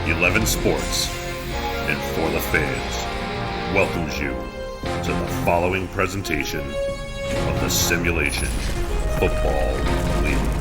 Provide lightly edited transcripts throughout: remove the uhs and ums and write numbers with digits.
11 Sports and For the Fans welcomes you to the following presentation of the Simulation Football League.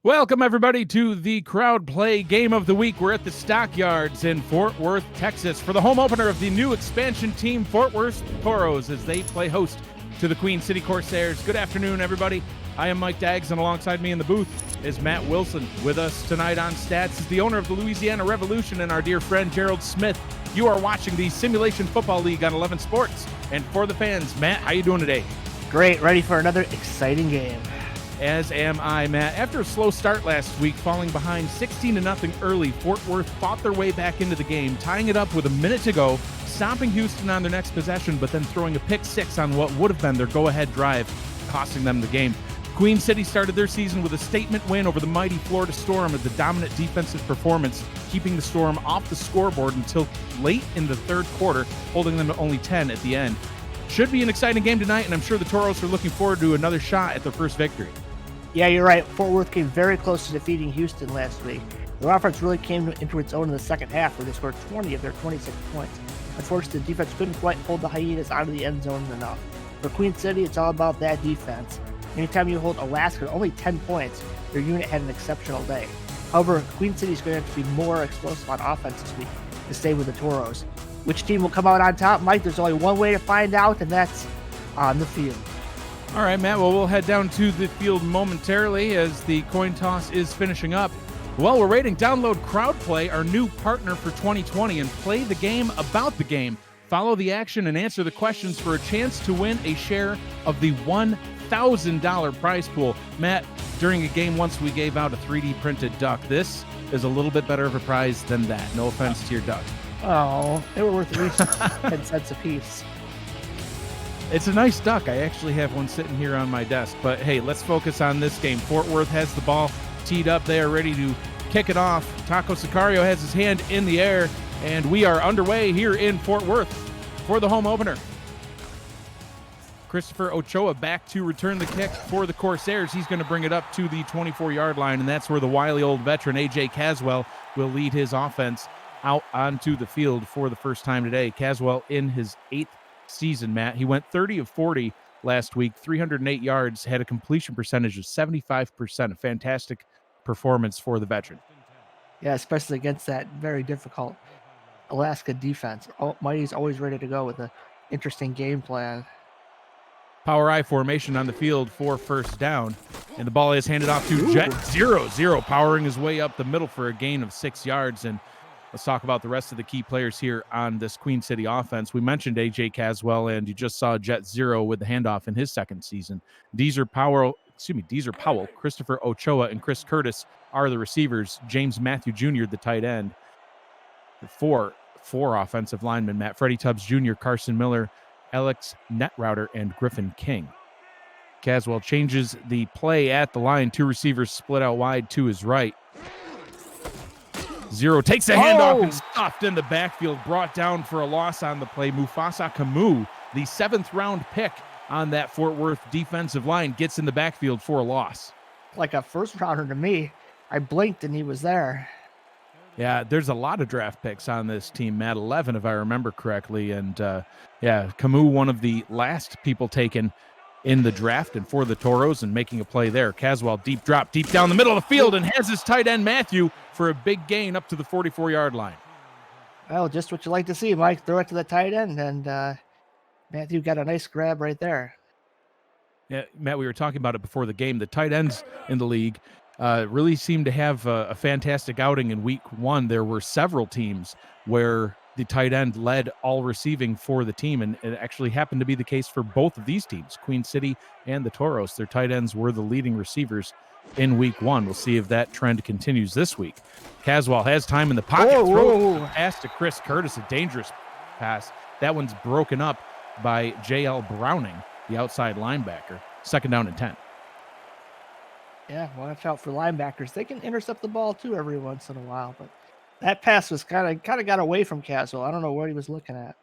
Welcome, everybody, to the Crowd Play Game of the Week. We're at the Stockyards in Fort Worth, Texas, for the home opener of the new expansion team, Fort Worth Toros, as they play host to the Queen City Corsairs. Good afternoon, everybody. I am Mike Daggs, and alongside me in the booth is Matt Wilson. With us tonight on Stats is the owner of the Louisiana Revolution and our dear friend Gerald Smith. You are watching the Simulation Football League on 11 Sports. And for the fans, Matt, how you doing today? Great, ready for another exciting game. As am I, Matt. After a slow start last week, falling behind 16-0 early, Fort Worth fought their way back into the game, tying it up with a minute to go, stopping Houston on their next possession, but then throwing a pick six on what would have been their go-ahead drive, costing them the game. Queen City started their season with a statement win over the mighty Florida Storm as the dominant defensive performance, keeping the Storm off the scoreboard until late in the third quarter, holding them to only 10 at the end. Should be an exciting game tonight, and I'm sure the Toros are looking forward to another shot at their first victory. Yeah, you're right. Fort Worth came very close to defeating Houston last week. Their offense really came into its own in the second half, where they scored 20 of their 26 points. Unfortunately, the defense couldn't quite hold the Hyenas out of the end zone enough. For Queen City, it's all about that defense. Anytime you hold Alaska to only 10 points, your unit had an exceptional day. However, Queen City is going to have to be more explosive on offense this week to stay with the Toros. Which team will come out on top, Mike? There's only one way to find out, and that's on the field. All right, Matt, well, we'll head down to the field momentarily as the coin toss is finishing up. While we're waiting, download Crowd Play, our new partner for 2020, and play the game about the game. Follow the action and answer the questions for a chance to win a share of the $1,000 prize pool. Matt, during a game once we gave out a 3D printed duck. This is a little bit better of a prize than that. No offense to your duck. Oh, they were worth at least 10 cents a piece. It's a nice duck. I actually have one sitting here on my desk. But hey, let's focus on this game. Fort Worth has the ball teed up. They are ready to kick it off. Taco Sicario has his hand in the air, and we are underway here in Fort Worth for the home opener. Christopher Ochoa back to return the kick for the Corsairs. He's going to bring it up to the 24-yard line, and that's where the wily old veteran A.J. Caswell will lead his offense out onto the field for the first time today. Caswell in his 8th season, Matt. He went 30 of 40 last week, 308 yards, had a completion percentage of 75%. A fantastic performance for the veteran. Yeah, especially against that very difficult Alaska defense. Mighty's always ready to go with an interesting game plan. Power I formation on the field for first down, and the ball is handed off to Jet 0-0, powering his way up the middle for a gain of 6 yards. And let's talk about the rest of the key players here on this Queen City offense. We mentioned A.J. Caswell, and you just saw Jet 0 with the handoff in his second season. Deezer Powell, Christopher Ochoa, and Chris Curtis are the receivers. James Matthew Jr., the tight end. Four offensive linemen, Matt. Freddie Tubbs Jr., Carson Miller, Alex Netrouter, and Griffin King. Caswell changes the play at the line. Two receivers split out wide to his right. Zero takes the handoff and stuffed in the backfield, brought down for a loss on the play. Mufasa Kamu, the 7th-round pick on that Fort Worth defensive line, gets in the backfield for a loss. Like a first-rounder to me. I blinked and he was there. Yeah, there's a lot of draft picks on this team, Matt, 11 if I remember correctly. And Kamu, one of the last people taken in the draft and for the Toros, and making a play there. Caswell, deep drop, deep down the middle of the field, and has his tight end Matthew for a big gain up to the 44-yard line. Well, just what you like to see, Mike. Throw it to the tight end, and Matthew got a nice grab right there. Yeah, Matt, we were talking about it before the game. The tight ends in the league really seemed to have a fantastic outing in week one. There were several teams where the tight end led all receiving for the team, and it actually happened to be the case for both of these teams, Queen City and the Toros. Their tight ends were the leading receivers in week one. We'll see if that trend continues this week. Caswell has time in the pocket. Throw a pass to Chris Curtis, a dangerous pass. That one's broken up by J.L. Browning, the outside linebacker. 2nd down and 10. Yeah, watch out for linebackers. They can intercept the ball too every once in a while, but that pass was kind of got away from Caswell. I don't know what he was looking at.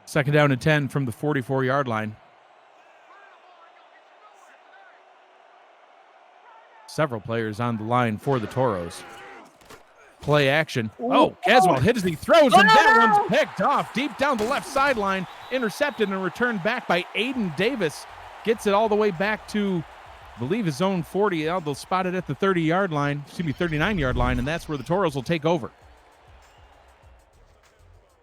Second down and 10 from the 44-yard line. Several players on the line for the Toros. Play action. Oh, Caswell hit as he throws, and that one's picked off deep down the left sideline. Intercepted and returned back by Aiden Davis. Gets it all the way back to, I believe, his own 40. They'll spot it at the 30-yard line, 39-yard line, and that's where the Toros will take over.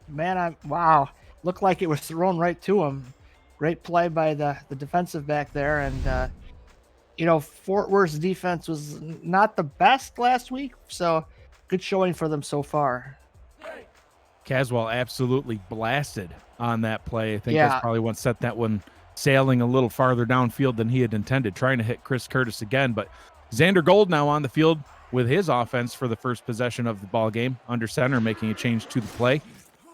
Man, wow. Looked like it was thrown right to him. Great play by the defensive back there. And, Fort Worth's defense was not the best last week, so good showing for them so far. Caswell absolutely blasted on that play. I think that's probably what set that one sailing a little farther downfield than he had intended, trying to hit Chris Curtis again. But Xander Gold now on the field with his offense for the first possession of the ball game, under center, making a change to the play.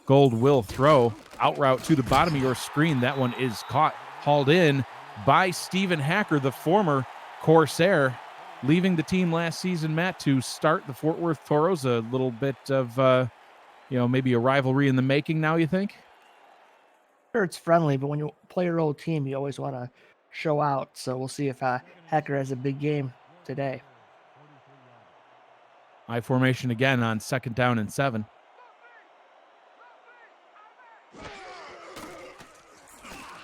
Gold will throw out route to the bottom of your screen. That one is caught, hauled in by Stephen Hacker, the former Corsair, leaving the team last season, Matt, to start the Fort Worth Toros. A little bit of, maybe a rivalry in the making now, you think? Sure, it's friendly, but when you play your old team, you always want to show out. So we'll see if Hacker has a big game today. I formation again on second down and 7.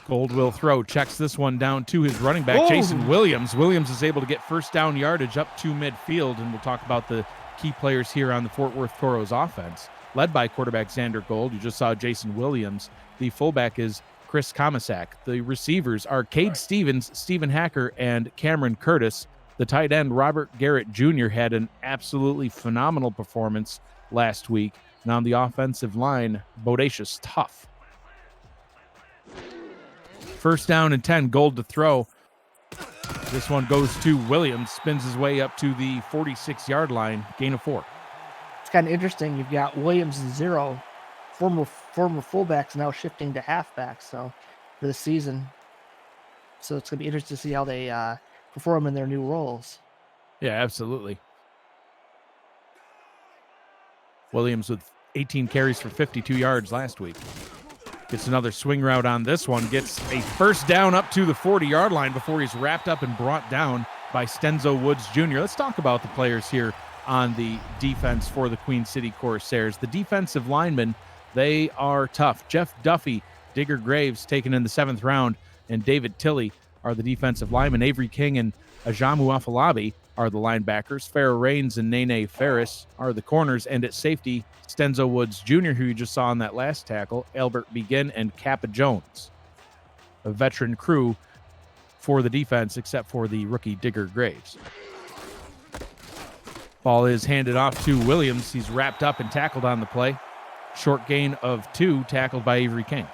Gold will throw, checks this one down to his running back, Jason Williams. Williams is able to get first down yardage up to midfield, and we'll talk about the key players here on the Fort Worth Toros offense. Led by quarterback Xander Gold. You just saw Jason Williams. The fullback is Chris Comisac. The receivers are Cade Stevens, Stephen Hacker, and Cameron Curtis. The tight end, Robert Garrett Jr., had an absolutely phenomenal performance last week. And on the offensive line, Bodacious Tough. First down and 10, Gold to throw. This one goes to Williams, spins his way up to the 46-yard line, gain of 4. It's kind of interesting. You've got Williams and 0, former fullbacks now shifting to halfbacks. So for the season, so it's gonna be interesting to see how they perform in their new roles. Yeah, absolutely. Williams with 18 carries for 52 yards last week. Gets another swing route on this one. Gets a first down up to the 40-yard line before he's wrapped up and brought down by Stenzo Woods Jr. Let's talk about the players here on the defense for the Queen City Corsairs. The defensive linemen, they are tough. Jeff Duffy, Digger Graves taken in the 7th round, and David Tilley are the defensive linemen. Avery King and Ajamu Afalabi are the linebackers. Farrah Rains and Nene Ferris are the corners. And at safety, Stenzo Woods Jr., who you just saw on that last tackle, Albert Begin, and Kappa Jones. A veteran crew for the defense, except for the rookie Digger Graves. Ball is handed off to Williams. He's wrapped up and tackled on the play. Short gain of 2, tackled by Avery King.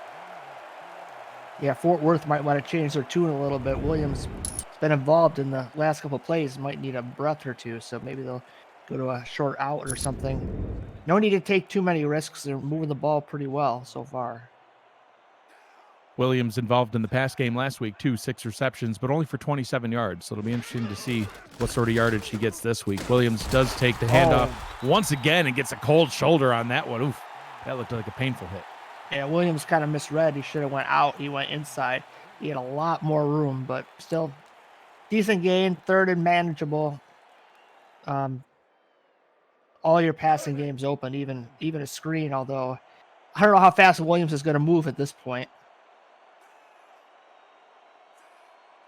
Yeah, Fort Worth might want to change their tune a little bit. Williams has been involved in the last couple of plays, might need a breath or two, so maybe they'll go to a short out or something. No need to take too many risks. They're moving the ball pretty well so far. Williams involved in the pass game last week, 6 receptions, but only for 27 yards. So it'll be interesting to see what sort of yardage he gets this week. Williams does take the handoff once again and gets a cold shoulder on that one. Oof, that looked like a painful hit. Yeah, Williams kind of misread. He should have went out. He went inside. He had a lot more room, but still decent gain, 3rd and manageable. All your passing games open, even a screen, although I don't know how fast Williams is going to move at this point.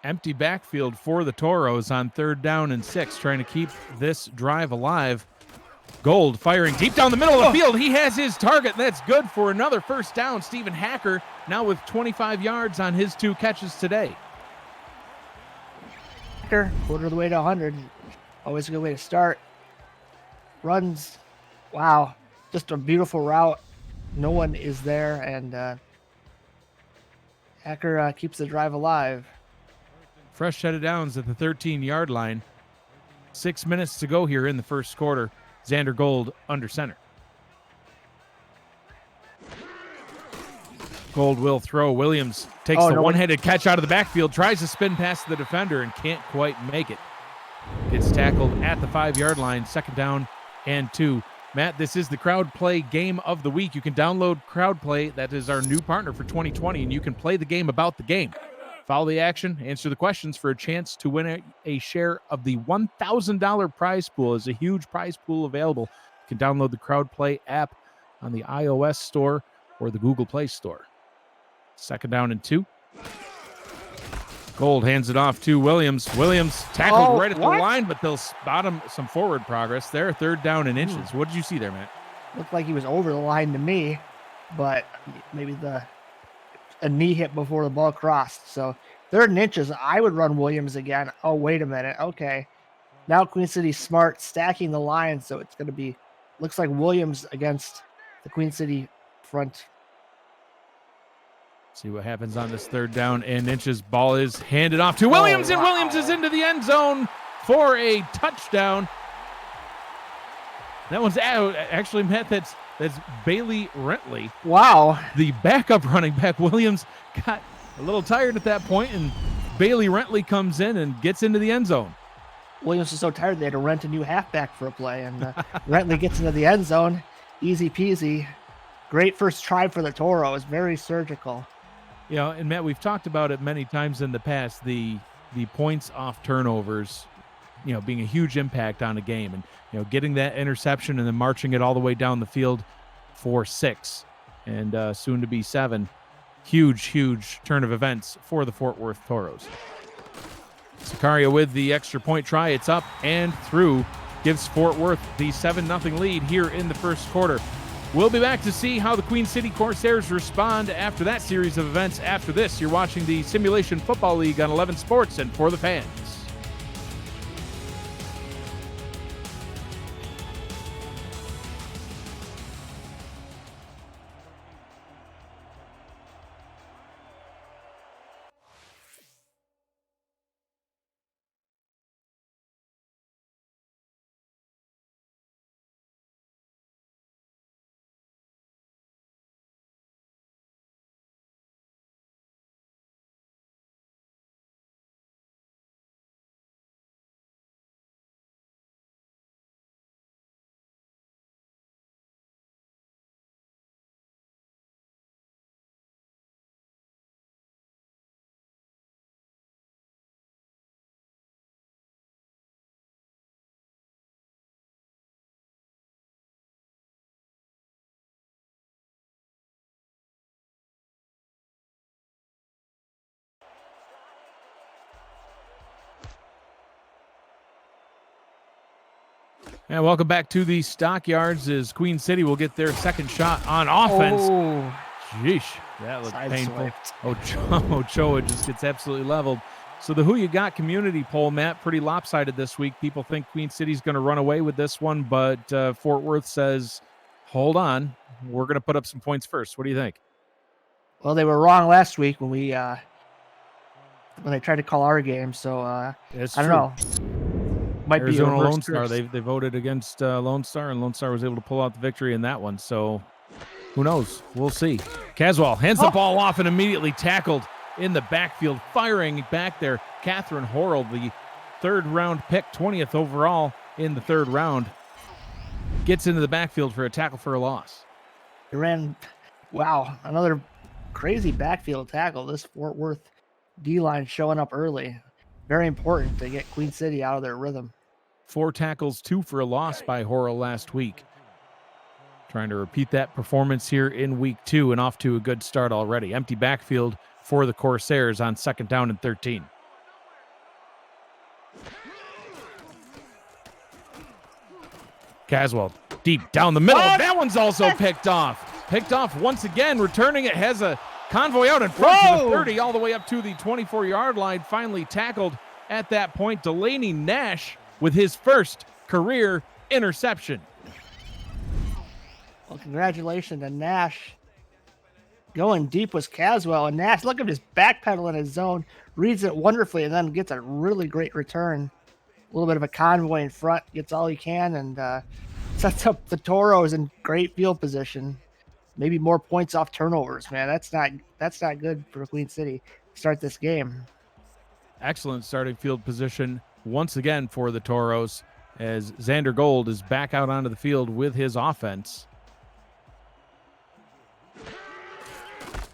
Empty backfield for the Toros on 3rd down and 6, trying to keep this drive alive. Gold firing deep down the middle of the field. He has his target. That's good for another first down. Stephen Hacker now with 25 yards on his 2 catches today. Hacker, quarter of the way to 100. Always a good way to start. Runs, wow, just a beautiful route. No one is there, and Hacker keeps the drive alive. Fresh set of downs at the 13-yard line. 6 minutes to go here in the first quarter. Xander Gold under center. Gold will throw. Williams takes the one-handed catch out of the backfield, tries to spin past the defender and can't quite make it. Gets tackled at the 5-yard line. 2nd down and 2 Matt, this is the Crowd Play Game of the Week. You can download Crowd Play. That is our new partner for 2020, and you can play the game about the game. Follow the action, answer the questions for a chance to win a share of the $1,000 prize pool. There's a huge prize pool available. You can download the Crowd Play app on the iOS store or the Google Play Store. 2nd down and 2. Gold hands it off to Williams. Williams tackled right at the line, but they'll spot him some forward progress there. 3rd down and inches. What did you see there, Matt? Looked like he was over the line to me, but maybe a knee hit before the ball crossed. So 3rd and inches, I would run Williams again. Oh, wait a minute. Okay. Now Queen City's smart, stacking the line, so it's going to be, looks like Williams against the Queen City front. See what happens on this 3rd down and inches. Ball is handed off to Williams, and Williams is into the end zone for a touchdown. That one's out. Actually, Matt, that's Bailey Rentley. Wow. The backup running back. Williams got a little tired at that point, and Bailey Rentley comes in and gets into the end zone. Williams was so tired they had to rent a new halfback for a play, and Rentley gets into the end zone. Easy peasy. Great first try for the Toros. Very surgical. You know, and Matt, we've talked about it many times in the past, the points off turnovers, you know, being a huge impact on a game, and, you know, getting that interception and then marching it all the way down the field for 6 and soon to be 7. Huge turn of events for the Fort Worth Toros. Sicaria with the extra point try. It's up and through. Gives Fort Worth the 7-0 lead here in the first quarter. We'll be back to see how the Queen City Corsairs respond after that series of events. After this, you're watching the Simulation Football League on 11 Sports and For the Fans. And welcome back to the Stockyards as Queen City will get their second shot on offense. Oh, Sheesh, that looked painful. sideswiped. Ochoa just gets absolutely leveled. So the Who You Got community poll, Matt, pretty lopsided this week. People think Queen City's going to run away with this one, but Fort Worth says, hold on, we're going to put up some points first. What do you think? Well, they were wrong last week when they tried to call our game. So I don't know. Might Arizona be a Lone Star. They voted against Lone Star, and Lone Star was able to pull out the victory in that one. So who knows? We'll see. Caswell hands the ball off and immediately tackled in the backfield, firing back there. Catherine Horrell, the 3rd round pick, 20th overall in the 3rd round, gets into the backfield for a tackle for a loss. Wow, another crazy backfield tackle. This Fort Worth D-line showing up early. Very important to get Queen City out of their rhythm. 4 tackles, 2 for a loss by Horrell last week. Trying to repeat that performance here in week 2 and off to a good start already. Empty backfield for the Corsairs on 2nd down and 13. Caswell deep down the middle. That one's also picked off. Picked off once again. Returning it has a convoy out in front to the 30 all the way up to the 24-yard line. Finally tackled at that point. Delaney Nash with his first career interception. Well, congratulations to Nash. Going deep was Caswell, and Nash, look at his backpedal in his zone, reads it wonderfully, and then gets a really great return. A little bit of a convoy in front, gets all he can, and sets up the Toros in great field position. Maybe more points off turnovers, man. That's not good for Queen City to start this game. Excellent starting field position once again for the Toros. as Xander Gold is back out onto the field with his offense.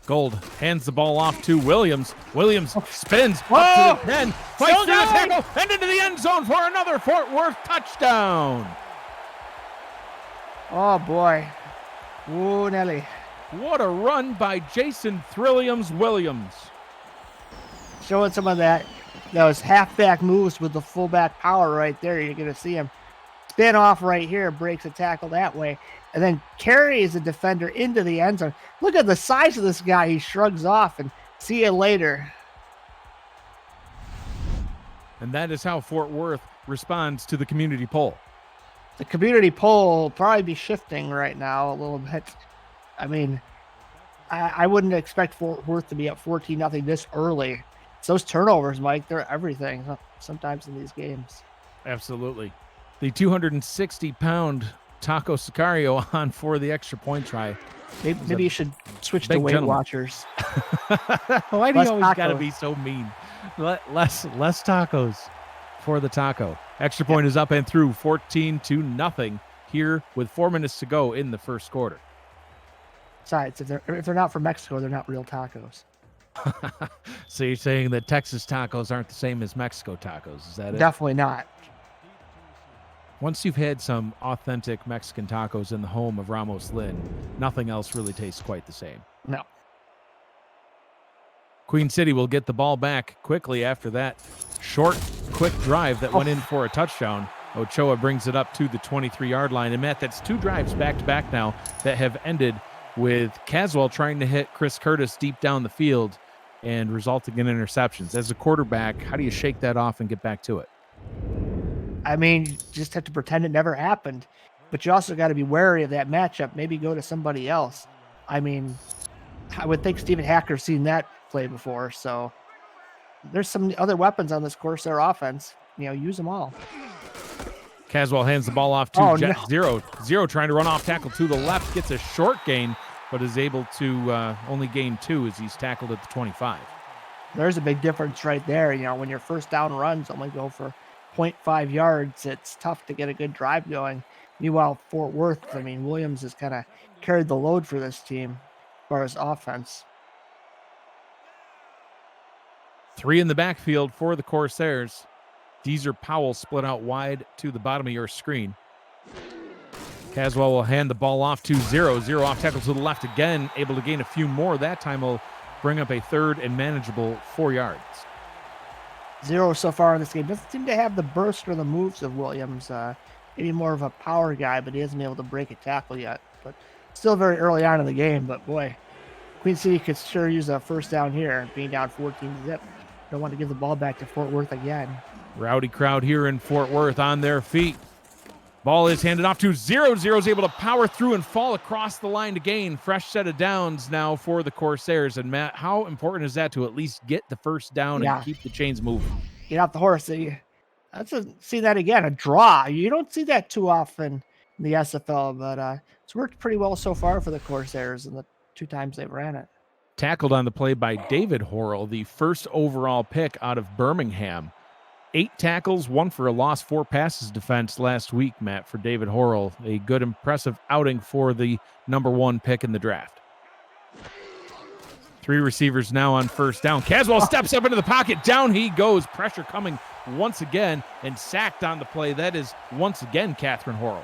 Gold hands the ball off to Williams. Williams spins up to the 10, fights through the tackle, and into the end zone for another Fort Worth touchdown. Oh, boy. Ooh, Nelly. What a run by Jason Williams. Showing some of those halfback moves with the fullback power right there. You're going to see him spin off right here, breaks a tackle that way, and then carries the defender into the end zone. Look at the size of this guy. He shrugs off and see you later. And that is how Fort Worth responds to the community poll. The community poll will probably be shifting right now a little bit. I mean, I wouldn't expect Fort Worth to be up 14-0 this early. It's those turnovers, Mike. They're everything sometimes in these games. Absolutely. The 260-pound Taco Sicario on for the extra point try. Maybe you should switch to Weight gentleman. Watchers. Why do you always tacos. got to be so mean? Less tacos for the taco. Extra point is up and through, 14-0 here with 4 minutes to go in the first quarter. Besides, if they're not from Mexico, they're not real tacos. So you're saying that Texas tacos aren't the same as Mexico tacos? Is that it? Definitely not. Once you've had some authentic Mexican tacos in the home of Ramos Lynn, nothing else really tastes quite the same. No. Queen City will get the ball back quickly after that short, quick drive that went in for a touchdown. Ochoa brings it up to the 23-yard line. And, Matt, that's 2 drives back-to-back now that have ended with Caswell trying to hit Chris Curtis deep down the field and resulting in interceptions. As a quarterback, how do you shake that off and get back to it? I mean, you just have to pretend it never happened. But you also got to be wary of that matchup. Maybe go to somebody else. I mean, I would think Stephen Hacker's seen that play before. So there's some other weapons on this Corsair offense. Use them all. Caswell hands the ball off to Jet. No. Zero trying to run off tackle to the left. Gets a short gain, but is able to only gain 2 as he's tackled at the 25. There's a big difference right there. When your first down runs only go for 0.5 yards, it's tough to get a good drive going. Meanwhile, Fort Worth, Williams has kind of carried the load for this team as far as offense. 3 in the backfield for the Corsairs. Deezer Powell split out wide to the bottom of your screen. Caswell will hand the ball off to Zero. Zero off tackle to the left again, able to gain a few more. That time will bring up a 3rd and manageable 4 yards. Zero so far in this game doesn't seem to have the burst or the moves of Williams. Maybe more of a power guy, but he hasn't been able to break a tackle yet. But still very early on in the game. But boy, Queen City could sure use a first down here, being down 14-0. Don't want to give the ball back to Fort Worth again. Rowdy crowd here in Fort Worth on their feet. Ball is handed off to Zero. Zero's able to power through and fall across the line to gain. Fresh set of downs now for the Corsairs. And Matt, how important is that to at least get the first down and keep the chains moving? Get off the horse. See that again, a draw. You don't see that too often in the SFL, but it's worked pretty well so far for the Corsairs in the 2 times they've ran it. Tackled on the play by David Horrell, the first overall pick out of Birmingham. 8 tackles, 1 for a loss, 4 passes defense last week, Matt, for David Horrell. A good, impressive outing for the number 1 pick in the draft. 3 receivers now on first down. Caswell steps up into the pocket. Down he goes. Pressure coming once again and sacked on the play. That is once again Catherine Horrell.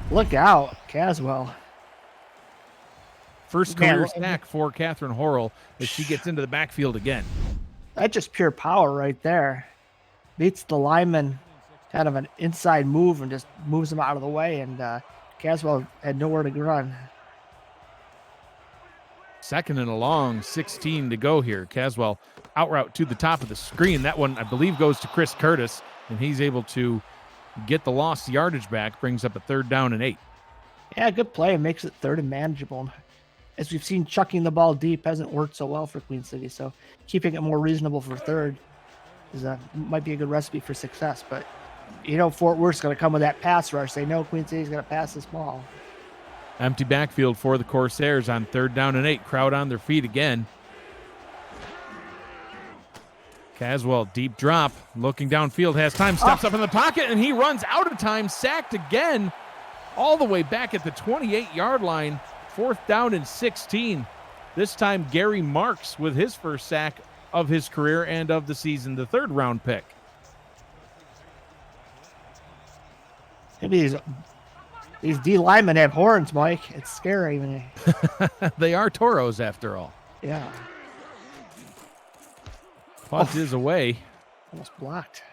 Look out, Caswell. First career sack for Catherine Horrell as she gets into the backfield again. That's just pure power right there. Beats the lineman, kind of an inside move, and just moves him out of the way, and Caswell had nowhere to run. 2nd and a long, 16 to go here. Caswell out route to the top of the screen. That one, I believe, goes to Chris Curtis, and he's able to get the lost yardage back, brings up a 3rd down and 8. Yeah, good play. Makes it 3rd and manageable. As we've seen, chucking the ball deep hasn't worked so well for Queen City, so keeping it more reasonable for 3rd might be a good recipe for success. But Fort Worth's going to come with that pass rush. They know Queen City's going to pass this ball. Empty backfield for the Corsairs on 3rd down and 8. Crowd on their feet again. Caswell, deep drop, looking downfield, has time, steps up in the pocket, and he runs out of time, sacked again, all the way back at the 28-yard line, 4th down and 16. This time, Gary Marks with his first sack of his career and of the season, the 3rd-round pick. Maybe these D linemen have horns, Mike. It's scary. They are toros, after all. Yeah. Punt is away. Almost blocked.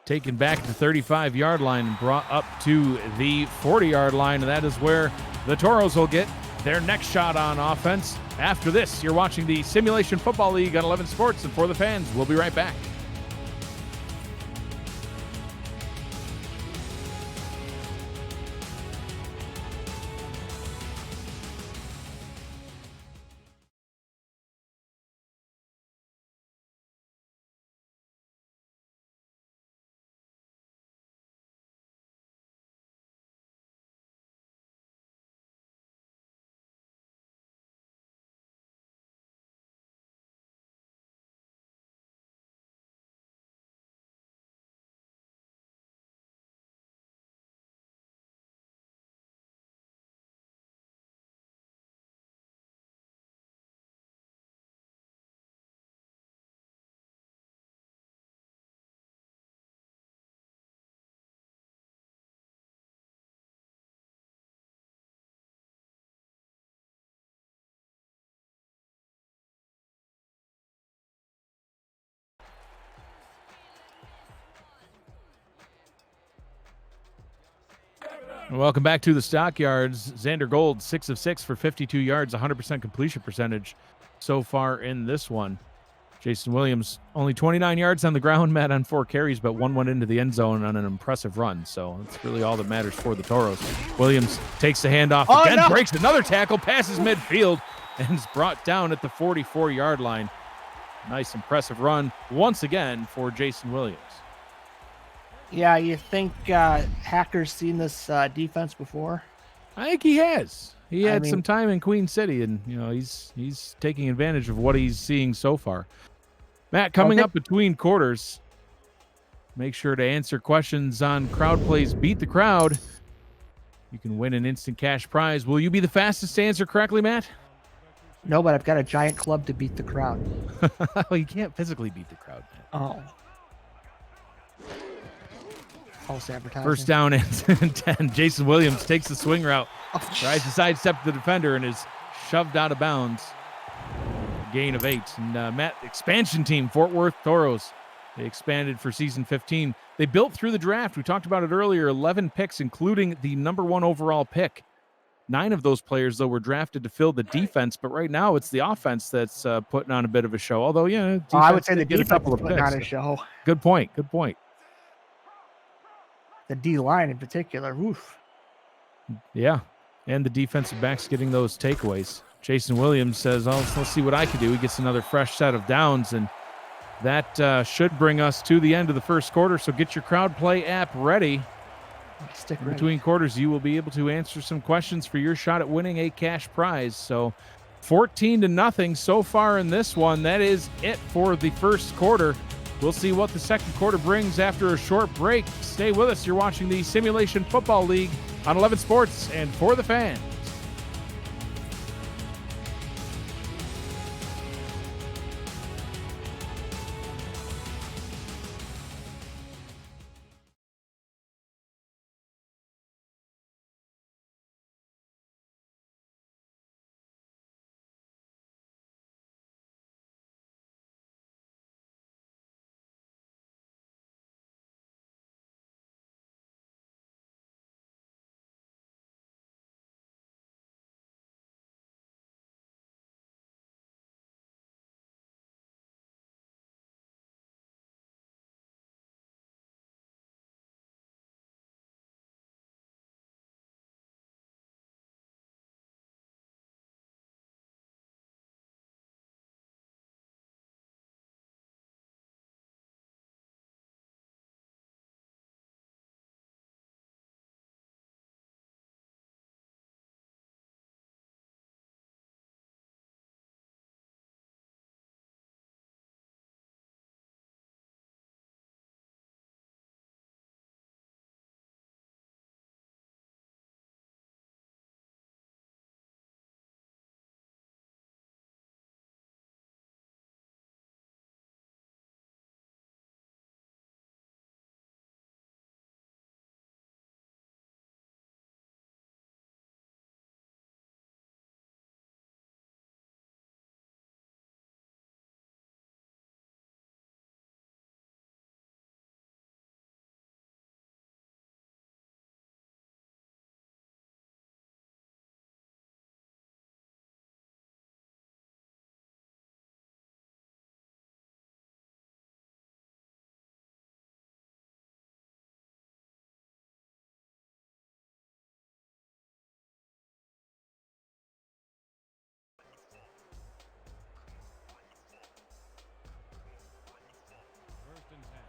Taken back to the 35-yard line and brought up to the 40-yard line, and that is where the Toros will get their next shot on offense. After this, you're watching the Simulation Football League on 11 Sports and For the Fans. We'll be right back. Welcome back to the Stockyards. Xander Gold, 6 of 6 for 52 yards, 100% completion percentage so far in this one. Jason Williams, only 29 yards on the ground, Matt, on 4 carries, but one went into the end zone on an impressive run. So that's really all that matters for the Toros. Williams takes the handoff again, breaks another tackle, passes midfield, and is brought down at the 44-yard line. Nice, impressive run once again for Jason Williams. Yeah, you think Hacker's seen this defense before? I think he has. He had some time in Queen City, and he's taking advantage of what he's seeing so far. Matt, coming up between quarters, make sure to answer questions on Crowd Plays Beat the Crowd. You can win an instant cash prize. Will you be the fastest to answer correctly, Matt? No, but I've got a giant club to beat the crowd. Well, you can't physically beat the crowd, Matt. Oh. False advertising. First down and 10. Jason Williams takes the swing route, tries to sidestep the defender, and is shoved out of bounds. Gain of 8. And Matt, expansion team, Fort Worth Toros. They expanded for season 15. They built through the draft. We talked about it earlier, 11 picks, including the number 1 overall pick. 9 of those players, though, were drafted to fill the defense, but right now it's the offense that's putting on a bit of a show. Although, I would say the defense is putting on a show. Good point. The D-line in particular. Oof. Yeah, and the defensive backs getting those takeaways. Jason Williams says, let's see what I can do. He gets another fresh set of downs, and that should bring us to the end of the first quarter. So get your Crowd Play app ready. Stick ready. Between quarters, you will be able to answer some questions for your shot at winning a cash prize. So 14-0 so far in this one. That is it for the first quarter. We'll see what the second quarter brings after a short break. Stay with us. You're watching the Simulation Football League on 11 Sports and For the Fans.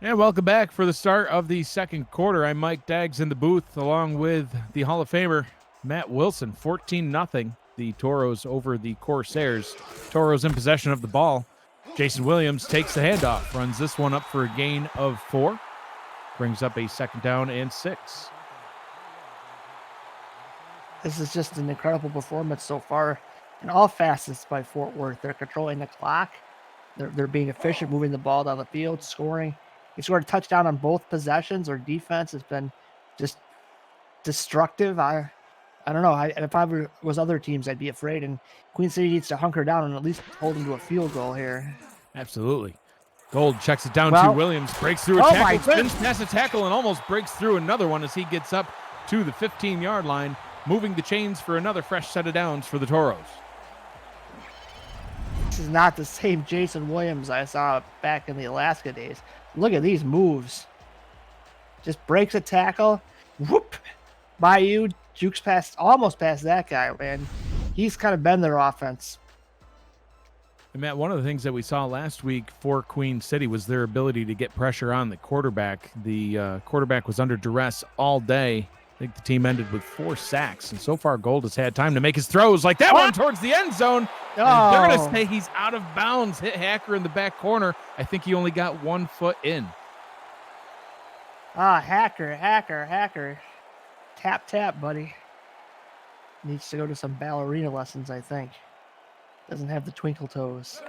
And welcome back for the start of the second quarter. I'm Mike Daggs in the booth along with the Hall of Famer, Matt Wilson. 14-0, the Toros over the Corsairs. Toros in possession of the ball. Jason Williams takes the handoff, runs this one up for a gain of 4. Brings up a 2nd down and 6. This is just an incredible performance so far in all facets by Fort Worth. They're controlling the clock. They're being efficient, moving the ball down the field, scoring. He scored a touchdown on both possessions. Our defense has been just destructive. I don't know. If I was other teams, I'd be afraid. And Queen City needs to hunker down and at least hold them to a field goal here. Absolutely. Gold checks it down Well, to Williams, breaks through a oh my tackle, spins goodness. past a tackle, and almost breaks through another one as he gets up to the 15-yard line, moving the chains for another fresh set of downs for the Toros. This is not the same Jason Williams I saw back in the Alaska days. Look at these moves. Just breaks a tackle, whoop, by you, jukes past, almost past that guy, man. He's kind of been their offense. And Matt, one of the things that we saw last week for Queen City was their ability to get pressure on the quarterback. The quarterback was under duress all day. I think the team ended with 4 sacks, and so far Gold has had time to make his throws like that one towards the end zone. And they're going to say he's out of bounds. Hit Hacker in the back corner. I think he only got 1 foot in. Hacker. Tap, buddy. Needs to go to some ballerina lessons, I think. Doesn't have the twinkle toes.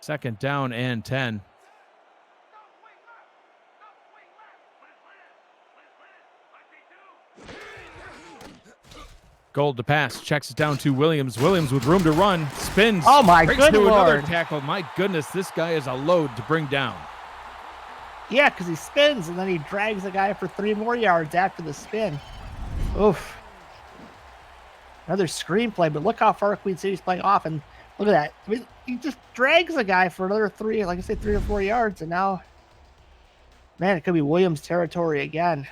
Second down and 10. Gold to pass, checks it down to Williams. Williams with room to run, spins. Oh my breaks good through another Lord. tackle. My goodness, this guy is a load to bring down. Yeah, because he spins and then he drags the guy for 3 more yards after the spin. Oof. Another screenplay, but look how far Queen City's playing off, and look at that. I mean, he just drags a guy for another 3, like I said, 3 or 4 yards, and now, man, it could be Williams' territory again.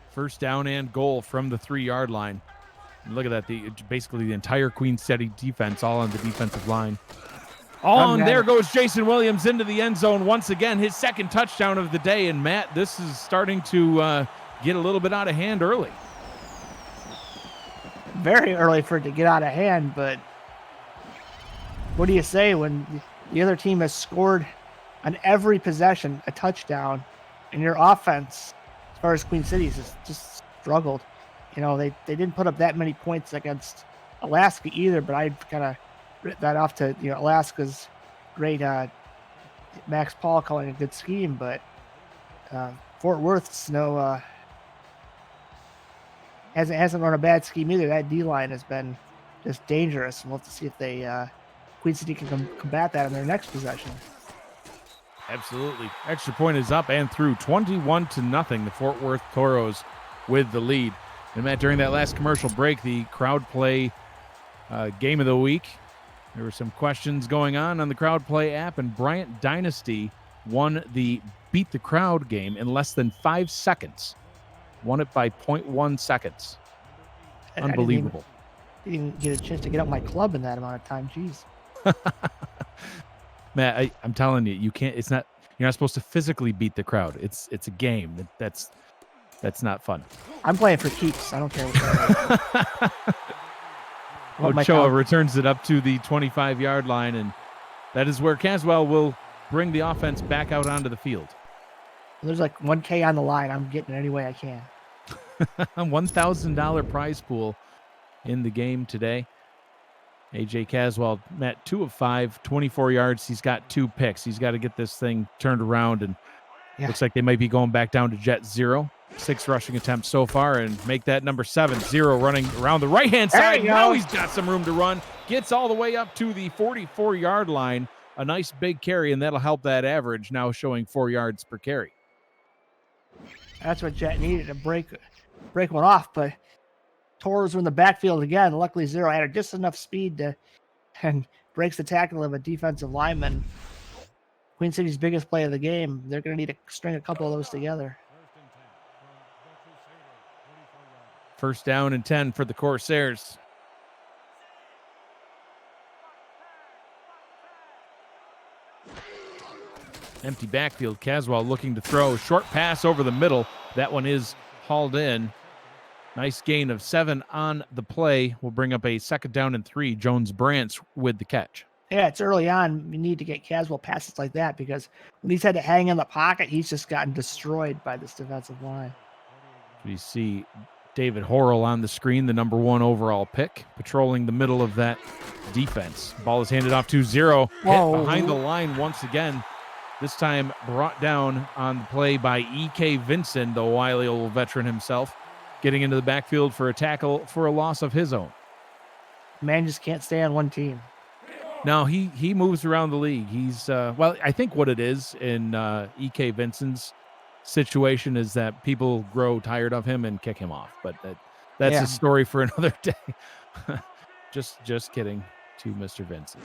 First down and goal from the 3-yard line. And look at that, basically the entire Queen City defense, all on the defensive line. And there goes Jason Williams into the end zone once again, his 2nd touchdown of the day. And Matt, this is starting to get a little bit out of hand early. Very early for it to get out of hand, but what do you say when the other team has scored on every possession a touchdown, and your offense, as far as Queen City's, has just struggled. You know, they didn't put up that many points against Alaska either, but I'd kind of written that off to, you know, Alaska's great Max Paul calling a good scheme, but Fort Worth's hasn't run a bad scheme either. That D-line has been just dangerous, and we'll have to see if they Queen City can combat that in their next possession. Absolutely. Extra point is up and through, 21-0. The Fort Worth Toros with the lead. And Matt, during that last commercial break, the crowd play game of the week, there were some questions going on the crowd play app, and Bryant Dynasty won the Beat the Crowd game in less than 5 seconds. Won it by 0.1 seconds. Unbelievable. I didn't even get a chance to get out my club in that amount of time. Jeez. Matt, I'm telling you, you can't. It's not. You're not supposed to physically beat the crowd. It's a game. That's not fun. I'm playing for keeps. I don't care what Ochoa returns it up to the 25-yard line, and that is where Caswell will bring the offense back out onto the field. There's like $1K on the line. I'm getting it any way I can. $1,000 prize pool in the game today. AJ Caswell, Matt, 2 of 5, 24 yards. He's got 2 picks. He's got to get this thing turned around, and looks like they might be going back down to jet 0. 6 rushing attempts so far, and make that number 7. 0 running around the right-hand side. Now he's got some room to run. Gets all the way up to the 44-yard line. A nice big carry, and that'll help that average, now showing 4 yards per carry. That's what Jet needed to break one off, but Toros were in the backfield again. Luckily, 0 added just enough speed and breaks the tackle of a defensive lineman. Queen City's biggest play of the game. They're going to need to string a couple of those together. First down and 10 for the Corsairs. Empty backfield. Caswell looking to throw. Short pass over the middle. That one is hauled in. Nice gain of 7 on the play. Will bring up a 2nd down and 3. Jones Brants with the catch. Yeah, it's early on. You need to get Caswell passes like that because when he's had to hang in the pocket, he's just gotten destroyed by this defensive line. We see David Horrell on the screen, the number 1 overall pick, patrolling the middle of that defense. Ball is handed off to 0. Hit behind the line once again. This time brought down on the play by E.K. Vincent, the wily old veteran himself, getting into the backfield for a tackle for a loss of his own. Man just can't stay on one team. No, he moves around the league. He's well, I think what it is in E.K. Vincent's situation is that people grow tired of him and kick him off. But that's a story for another day. just kidding to Mr. Vincent.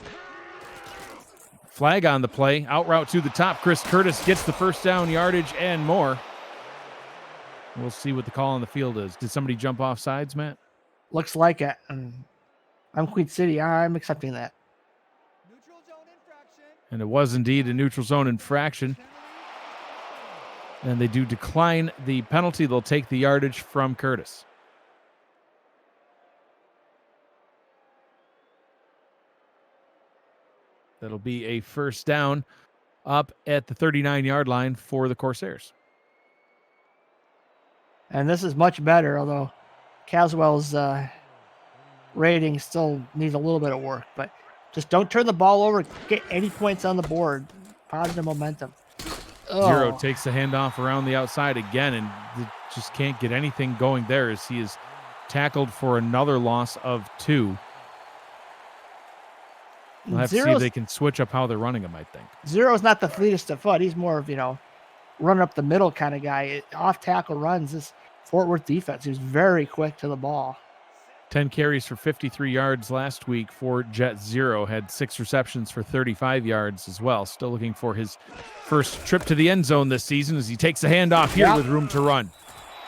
Flag on the play. Out route to the top. Chris Curtis gets the first down, yardage, and more. We'll see what the call on the field is. Did somebody jump off sides, Matt? Looks like it. I'm Queen City. I'm accepting that. And it was indeed a neutral zone infraction. And they do decline the penalty. They'll take the yardage from Curtis. That'll be a first down up at the 39-yard line for the Corsairs. And this is much better, although Caswell's rating still needs a little bit of work. But just don't turn the ball over. Get any points on the board. Positive momentum. 0 takes the handoff around the outside again and just can't get anything going there as he is tackled for another loss of 2. We'll have to see if they can switch up how they're running him, I think. 0 is not the fleetest of foot. He's more of, running up the middle kind of guy. Off tackle runs. This Fort Worth defense, he was very quick to the ball. 10 carries for 53 yards last week for Jet 0. Had 6 receptions for 35 yards as well. Still looking for his first trip to the end zone this season as he takes the handoff here with room to run.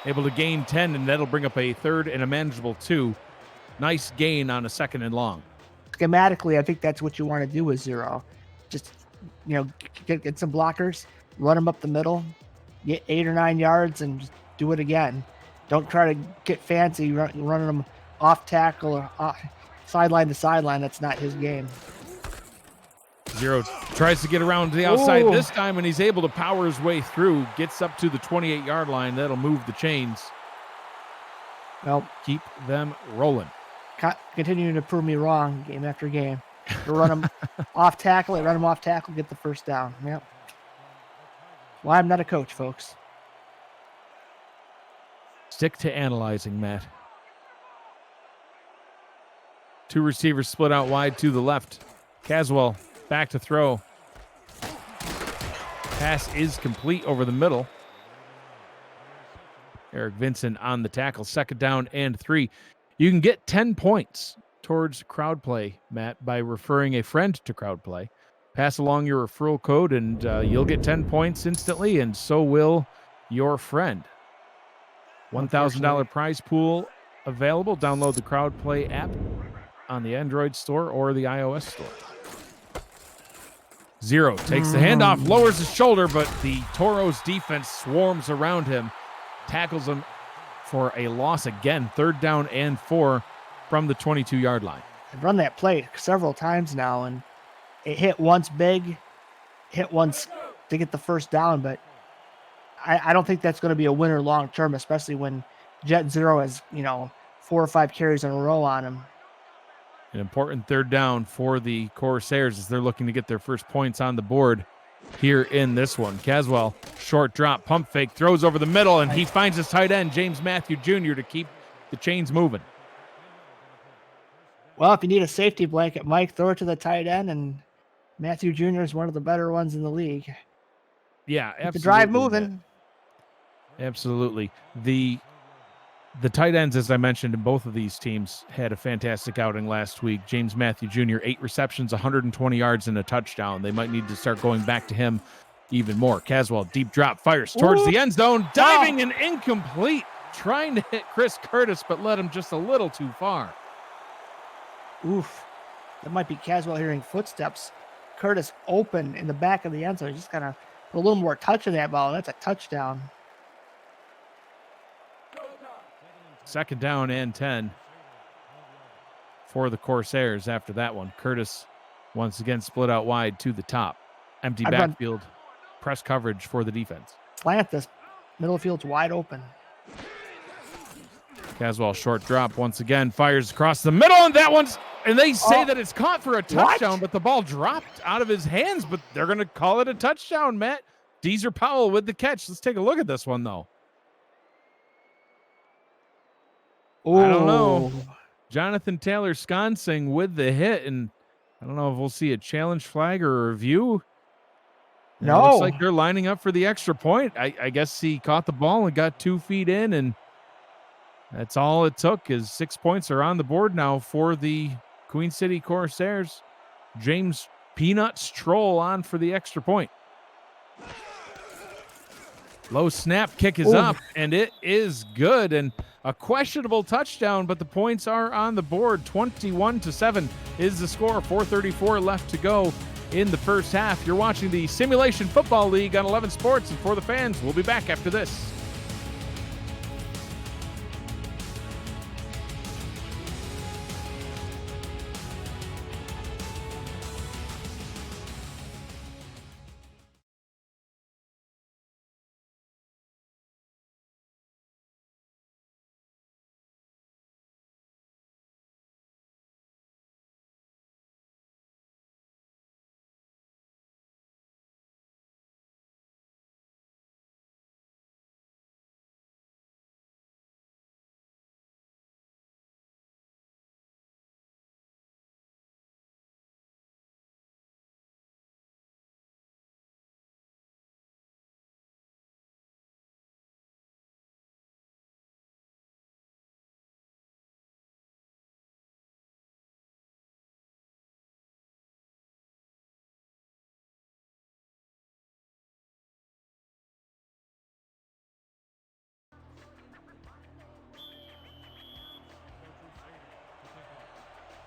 Able to gain 10, and that'll bring up a 3rd and a manageable 2. Nice gain on a 2nd and long. Schematically, I think that's what you want to do with 0. Just, get some blockers, run them up the middle, get 8 or 9 yards, and just do it again. Don't try to get fancy running them off tackle or sideline to sideline. That's not his game. 0 tries to get around to the outside this time, and he's able to power his way through. Gets up to the 28-yard line. That'll move the chains. Well, keep them rolling. Continuing to prove me wrong game after game. You run them off tackle, get the first down. Yep. Well, I'm not a coach, folks. Stick to analyzing, Matt. 2 receivers split out wide to the left. Caswell back to throw. Pass is complete over the middle. Eric Vincent on the tackle. 2nd down and 3. You can get 10 points towards crowd play, Matt, by referring a friend to crowd play. Pass along your referral code, and you'll get 10 points instantly, and so will your friend. $1,000 prize pool available. Download the crowd play app on the Android store or the iOS store. 0 takes the handoff, lowers his shoulder, but the Toros defense swarms around him, tackles him for a loss again. 3rd down and 4 from the 22-yard line. I've run that play several times now, and it hit once big, hit once to get the first down, but I don't think that's going to be a winner long term, especially when Jet 0 has, 4 or 5 carries in a row on him. An important 3rd down for the Corsairs as they're looking to get their first points on the board here in this one. Caswell, short drop, pump fake, throws over the middle, and he finds his tight end, James Matthew Jr., to keep the chains moving. Well, if you need a safety blanket, Mike, throw it to the tight end, and Matthew Jr. is one of the better ones in the league. Yeah, absolutely. Keep the drive moving. Absolutely. The tight ends, as I mentioned, in both of these teams had a fantastic outing last week. James Matthew Jr., 8 receptions, 120 yards, and a touchdown. They might need to start going back to him even more. Caswell, deep drop, fires towards the end zone, diving and incomplete. Trying to hit Chris Curtis, but led him just a little too far. Oof. That might be Caswell hearing footsteps. Curtis open in the back of the end zone. He just kind of a little more touch in that ball. That's a touchdown. 2nd down and 10 for the Corsairs after that one. Curtis once again split out wide to the top. Empty backfield, press coverage for the defense. Slant this. Middle field's wide open. Caswell short drop once again, fires across the middle, and they say that it's caught for a touchdown, but the ball dropped out of his hands, but they're going to call it a touchdown, Matt. Deezer Powell with the catch. Let's take a look at this one, though. Ooh. I don't know. Jonathan Taylor Sconsing with the hit, and I don't know if we'll see a challenge flag or a review. No. It looks like they're lining up for the extra point. I guess he caught the ball and got 2 feet in, and that's all it took. Is 6 points are on the board now for the Queen City Corsairs. James Peanuts Troll on for the extra point. Low snap, kick is up, and it is good. And a questionable touchdown, but the points are on the board. 21-7 is the score. 4:34 left to go in the first half. You're watching the Simulation Football League on 11 Sports and For the Fans. We'll be back after this.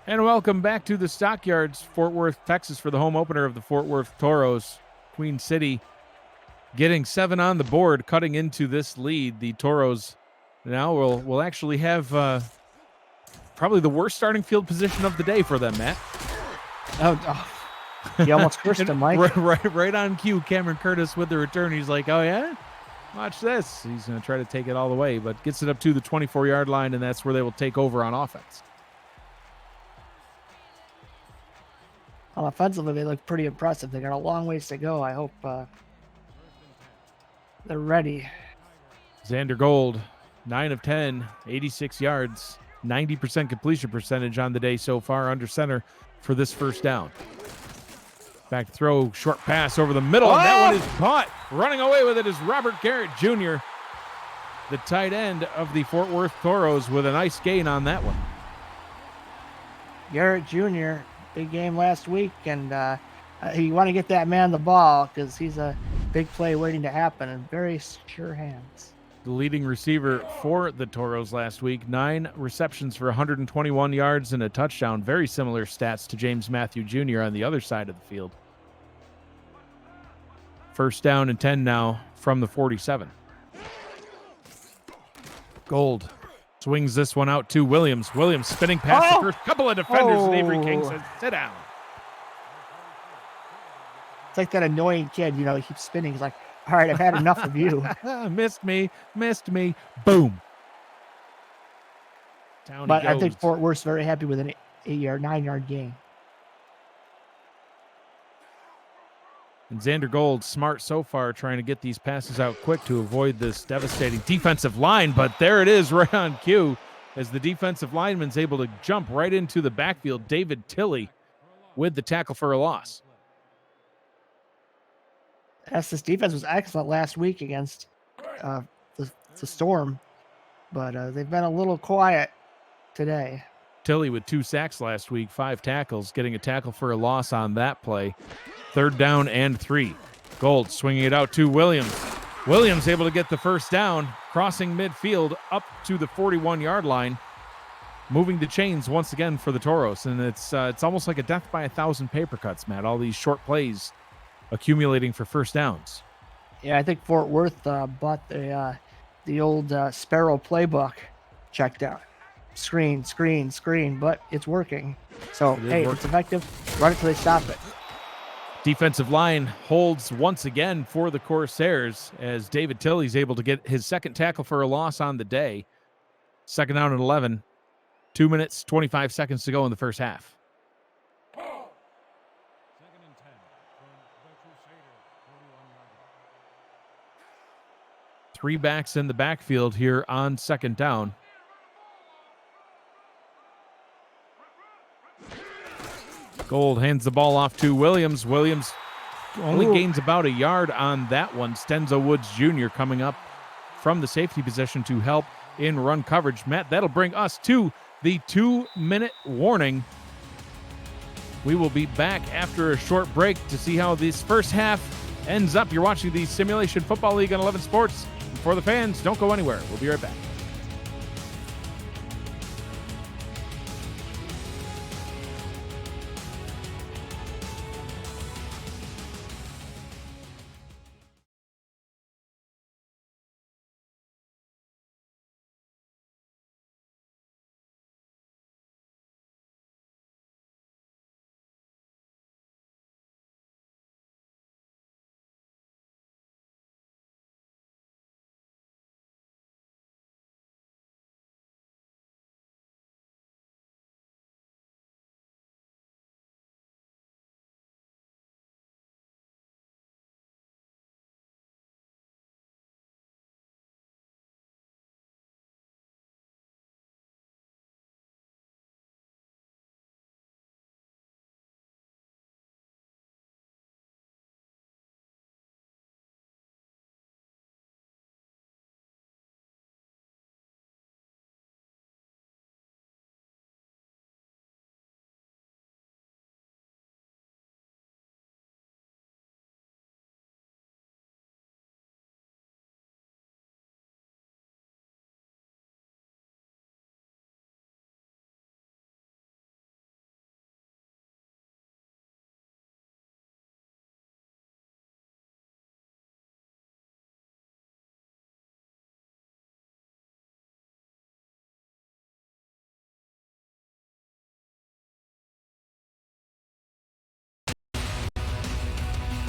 And welcome back to the Stockyards, Fort Worth, Texas, for the home opener of the Fort Worth Toros. Queen City getting 7 on the board, cutting into this lead. The Toros now will actually have probably the worst starting field position of the day for them, Matt. You almost cursed him, Mike. Right on cue, Cameron Curtis with the return. He's like, oh, yeah? Watch this. He's going to try to take it all the way, but gets it up to the 24-yard line, and that's where they will take over on offense. Well, offensively, they look pretty impressive. They got a long ways to go. I hope they're ready. Xander Gold, 9 of 10, 86 yards, 90% completion percentage on the day so far, under center for this first down. Back to throw, short pass over the middle, and that one is caught. Running away with it is Robert Garrett Jr., the tight end of the Fort Worth Toros, with a nice gain on that one. Garrett Jr., big game last week, and you want to get that man the ball because he's a big play waiting to happen and very sure hands. The leading receiver for the Toros last week, 9 receptions for 121 yards and a touchdown. Very similar stats to James Matthew Jr. on the other side of the field. First down and 10 now from the 47. Gold swings this one out to Williams. Williams spinning past the first couple of defenders, and Avery King says, sit down. It's like that annoying kid, he keeps spinning. He's like, all right, I've had enough of you. Missed me. Boom. Down but he goes. I think Fort Worth's very happy with an 9-yard gain. And Xander Gold, smart so far, trying to get these passes out quick to avoid this devastating defensive line. But there it is right on cue as the defensive lineman's able to jump right into the backfield. David Tilley with the tackle for a loss. Yes, this defense was excellent last week against the Storm, but they've been a little quiet today. Tilley with 2 sacks last week, 5 tackles, getting a tackle for a loss on that play. 3rd down and 3. Gold swinging it out to Williams. Williams able to get the first down, crossing midfield up to the 41-yard line, moving the chains once again for the Toros. And it's almost like a death by 1,000 paper cuts, Matt. All these short plays accumulating for first downs. Yeah, I think Fort Worth bought the old Sparrow playbook. Checked out. Screen, screen, screen, but it's working. So, hey, if it's effective, run it till they stop it. Defensive line holds once again for the Corsairs as David Tilley's able to get his second tackle for a loss on the day. Second down and 11. 2 minutes, 25 seconds to go in the first half. Three backs in the backfield here on second down. Gold hands the ball off to Williams. Williams only gains about a yard on that one. Stenzo Woods Jr. coming up from the safety position to help in run coverage. Matt, that'll bring us to the 2-minute warning. We will be back after a short break to see how this first half ends up. You're watching the Simulation Football League on 11 Sports. For the fans, don't go anywhere. We'll be right back.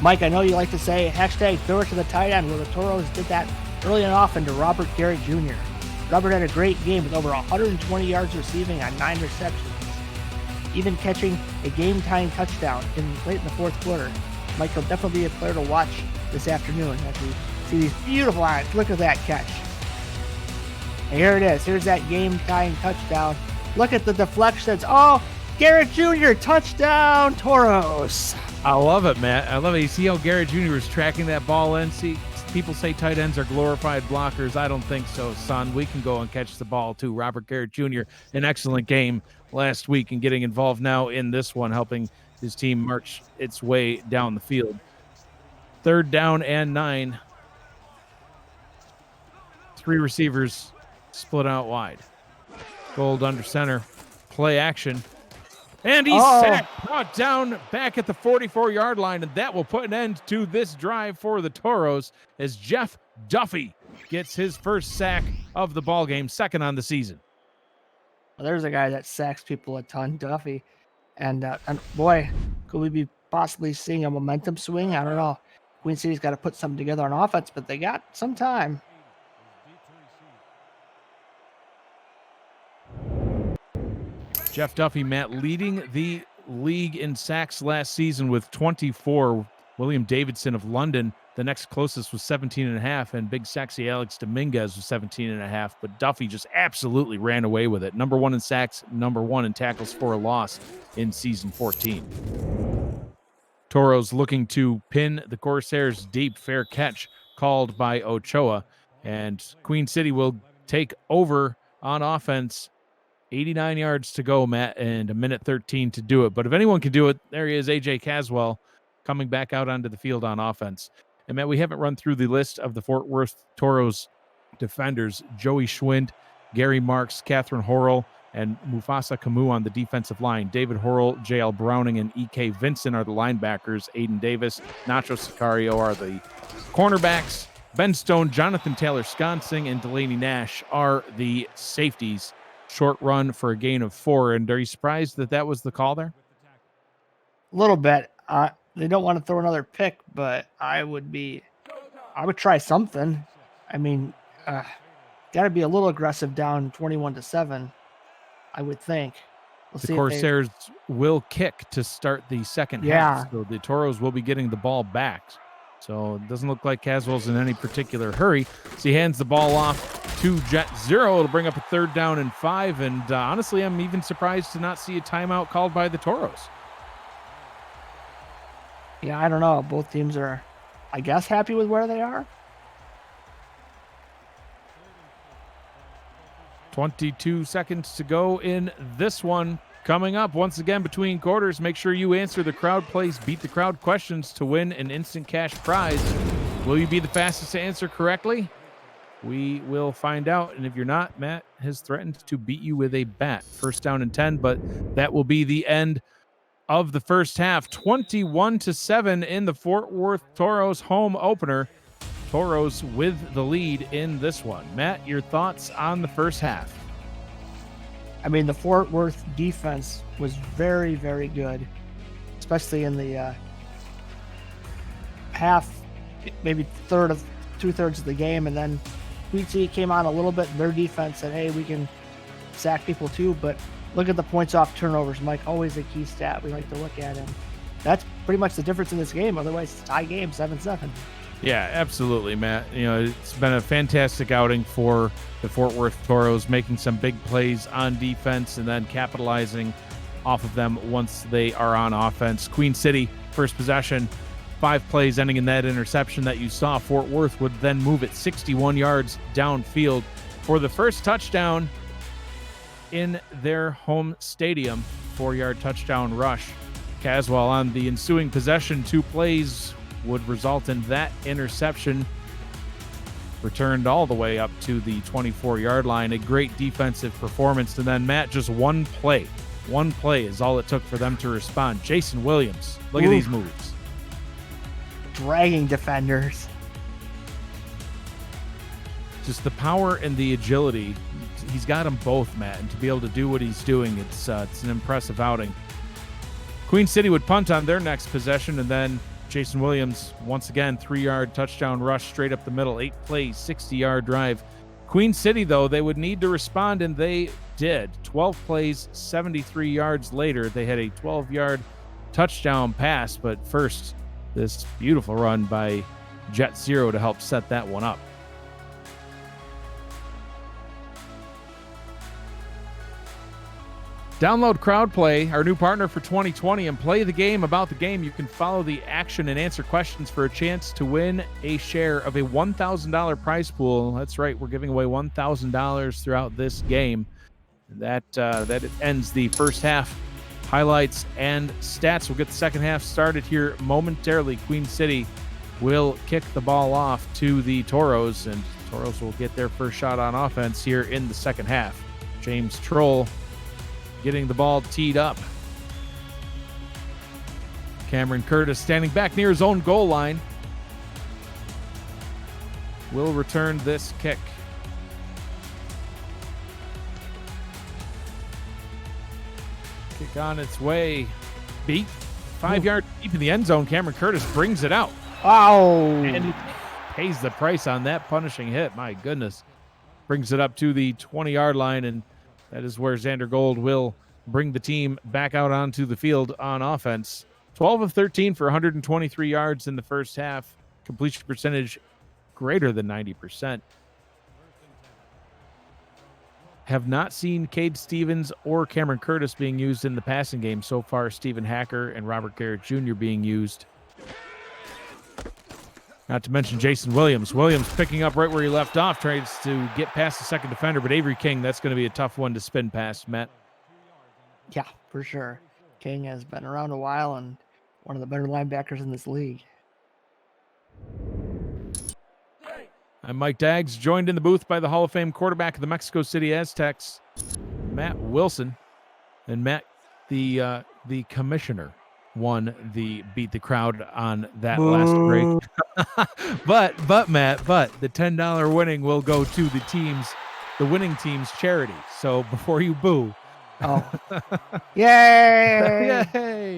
Mike, I know you like to say hashtag throw it to the tight end. Well, the Toros did that early and often to Robert Garrett Jr. Robert had a great game with over 120 yards receiving on 9 receptions, even catching a game-tying touchdown late in the fourth quarter. Mike will definitely be a player to watch this afternoon as we see these beautiful eyes. Look at that catch. And here it is. Here's that game-tying touchdown. Look at the deflections. Oh, Garrett Jr. touchdown, Toros. I love it, Matt. I love it. You see how Garrett Jr. is tracking that ball in? See, people say tight ends are glorified blockers. I don't think so, son. We can go and catch the ball, too. Robert Garrett Jr., an excellent game last week and getting involved now in this one, helping his team march its way down the field. Third down and 9. 3 receivers split out wide. Gold under center. Play action. And he's sacked, brought down back at the 44-yard line, and that will put an end to this drive for the Toros as Jeff Duffy gets his first sack of the ballgame, second on the season. Well, there's a guy that sacks people a ton, Duffy. And boy, could we be possibly seeing a momentum swing? I don't know. Queen City's got to put something together on offense, but they got some time. Jeff Duffy, Matt, leading the league in sacks last season with 24. William Davidson of London, the next closest, was 17.5, and big sexy Alex Dominguez was 17.5. But Duffy just absolutely ran away with it. Number 1 in sacks, number 1 in tackles for a loss in season 14. Toros looking to pin the Corsairs deep. Fair catch called by Ochoa, and Queen City will take over on offense. 89 yards to go, Matt, and a minute 13 to do it. But if anyone can do it, there he is, A.J. Caswell, coming back out onto the field on offense. And, Matt, we haven't run through the list of the Fort Worth Toros defenders. Joey Schwind, Gary Marks, Catherine Horrell, and Mufasa Kamu on the defensive line. David Horrell, J.L. Browning, and E.K. Vincent are the linebackers. Aiden Davis, Nacho Sicario are the cornerbacks. Ben Stone, Jonathan Taylor-Sconsing, and Delaney Nash are the safeties. Short run for a gain of 4. And are you surprised that that was the call there? A little bit. They don't want to throw another pick, but I would try something. I mean, got to be a little aggressive down 21-7, I would think. The Corsairs will kick to start the second half, so the Toros will be getting the ball back. So it doesn't look like Caswell's in any particular hurry. So he hands the ball off to Jet Zero. It'll bring up a 3rd down and 5. And honestly, I'm even surprised to not see a timeout called by the Toros. Yeah, I don't know. Both teams are, I guess, happy with where they are. 22 seconds to go in this one. Coming up once again between quarters, make sure you answer the crowd plays, beat the crowd questions to win an instant cash prize. Will you be the fastest to answer correctly? We will find out. And if you're not, Matt has threatened to beat you with a bat. 1st down and 10, but that will be the end of the first half. 21-7 in the Fort Worth Toros home opener. Toros with the lead in this one. Matt, your thoughts on the first half? I mean, the Fort Worth defense was very, very good, especially in the half, maybe 2/3 of the game. And then Queen City came on a little bit. Their defense said, hey, we can sack people too. But look at the points off turnovers, Mike. Always a key stat we like to look at. And that's pretty much the difference in this game. Otherwise, it's a tie game, 7-7. Yeah, absolutely, Matt. You know, it's been a fantastic outing for the Fort Worth Toros, making some big plays on defense and then capitalizing off of them once they are on offense. Queen City, first possession, 5 plays ending in that interception that you saw. Fort Worth would then move it 61 yards downfield for the first touchdown in their home stadium. 4-yard touchdown rush. Caswell on the ensuing possession, 2 plays would result in that interception, returned all the way up to the 24-yard line. A great defensive performance. And then, Matt, just one play is all it took for them to respond. Jason Williams, look at these moves. Dragging defenders. Just the power and the agility. He's got them both, Matt, and to be able to do what he's doing, it's an impressive outing. Queen City would punt on their next possession, and then Jason Williams, once again, 3-yard touchdown rush straight up the middle, 8 plays, 60-yard drive. Queen City, though, they would need to respond, and they did. 12 plays, 73 yards later, they had a 12-yard touchdown pass, but first, this beautiful run by Jet Zero to help set that one up. Download CrowdPlay, our new partner for 2020, and play the game about the game. You can follow the action and answer questions for a chance to win a share of a $1,000 prize pool. That's right, we're giving away $1,000 throughout this game. That ends the first half. Highlights and stats. We'll get the second half started here momentarily. Queen City will kick the ball off to the Toros, and Toros will get their first shot on offense here in the second half. James Troll getting the ball teed up. Cameron Curtis standing back near his own goal line. Will return this kick. Kick on its way. Beat. 5 yards deep in the end zone. Cameron Curtis brings it out. Wow. And he pays the price on that punishing hit. My goodness. Brings it up to the 20-yard line, and that is where Xander Gold will bring the team back out onto the field on offense. 12 of 13 for 123 yards in the first half. Completion percentage greater than 90%. Have not seen Cade Stevens or Cameron Curtis being used in the passing game so far. Stephen Hacker and Robert Garrett Jr. being used. Not to mention Jason Williams. Williams picking up right where he left off, tries to get past the second defender, but Avery King, that's going to be a tough one to spin past, Matt. Yeah, for sure. King has been around a while and one of the better linebackers in this league. I'm Mike Daggs, joined in the booth by the Hall of Fame quarterback of the Mexico City Aztecs, Matt Wilson. And Matt, the commissioner, won the Beat the Crowd on that last break. but Matt, the $10 winning will go to the winning team's charity. So before you boo, Yay!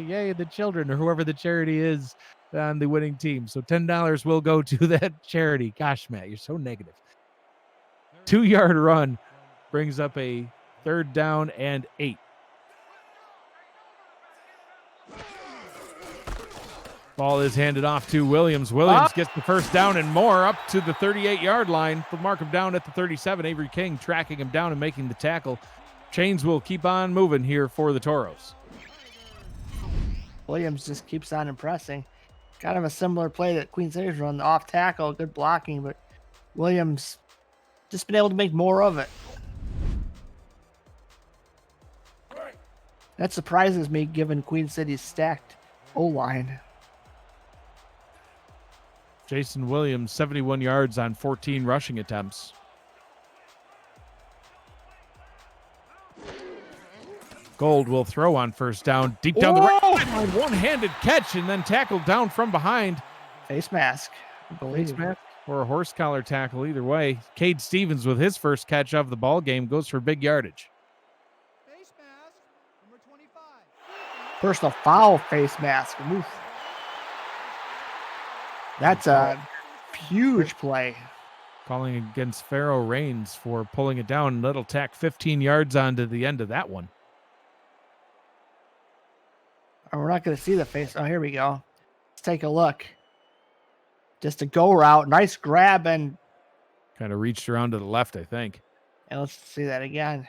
Yay, the children or whoever the charity is on the winning team. So $10 will go to that charity. Gosh, Matt, you're so negative. 2-yard run brings up a 3rd down and 8. Ball is handed off to Williams. Williams gets the 1st down and more up to the 38-yard line. The mark him down at the 37. Avery King tracking him down and making the tackle. Chains will keep on moving here for the Toros. Williams just keeps on impressing. Kind of a similar play that Queen City's run, off tackle, good blocking, but Williams just been able to make more of it. That surprises me given Queen City's stacked O-line. Jason Williams, 71 yards on 14 rushing attempts. Gold will throw on 1st down, deep down the right side, one-handed catch, and then tackled down from behind. Face mask, I believe. Face mask or a horse collar tackle, either way. Cade Stevens with his first catch of the ball game goes for big yardage. Face mask, number 25. Personal foul face mask. Oof. That's a huge play. Calling against Pharaoh Reigns for pulling it down. That'll tack 15 yards onto the end of that one. Oh, we're not going to see the face. Oh, here we go. Let's take a look. Just a go route. Nice grab and kind of reached around to the left, I think. And let's see that again.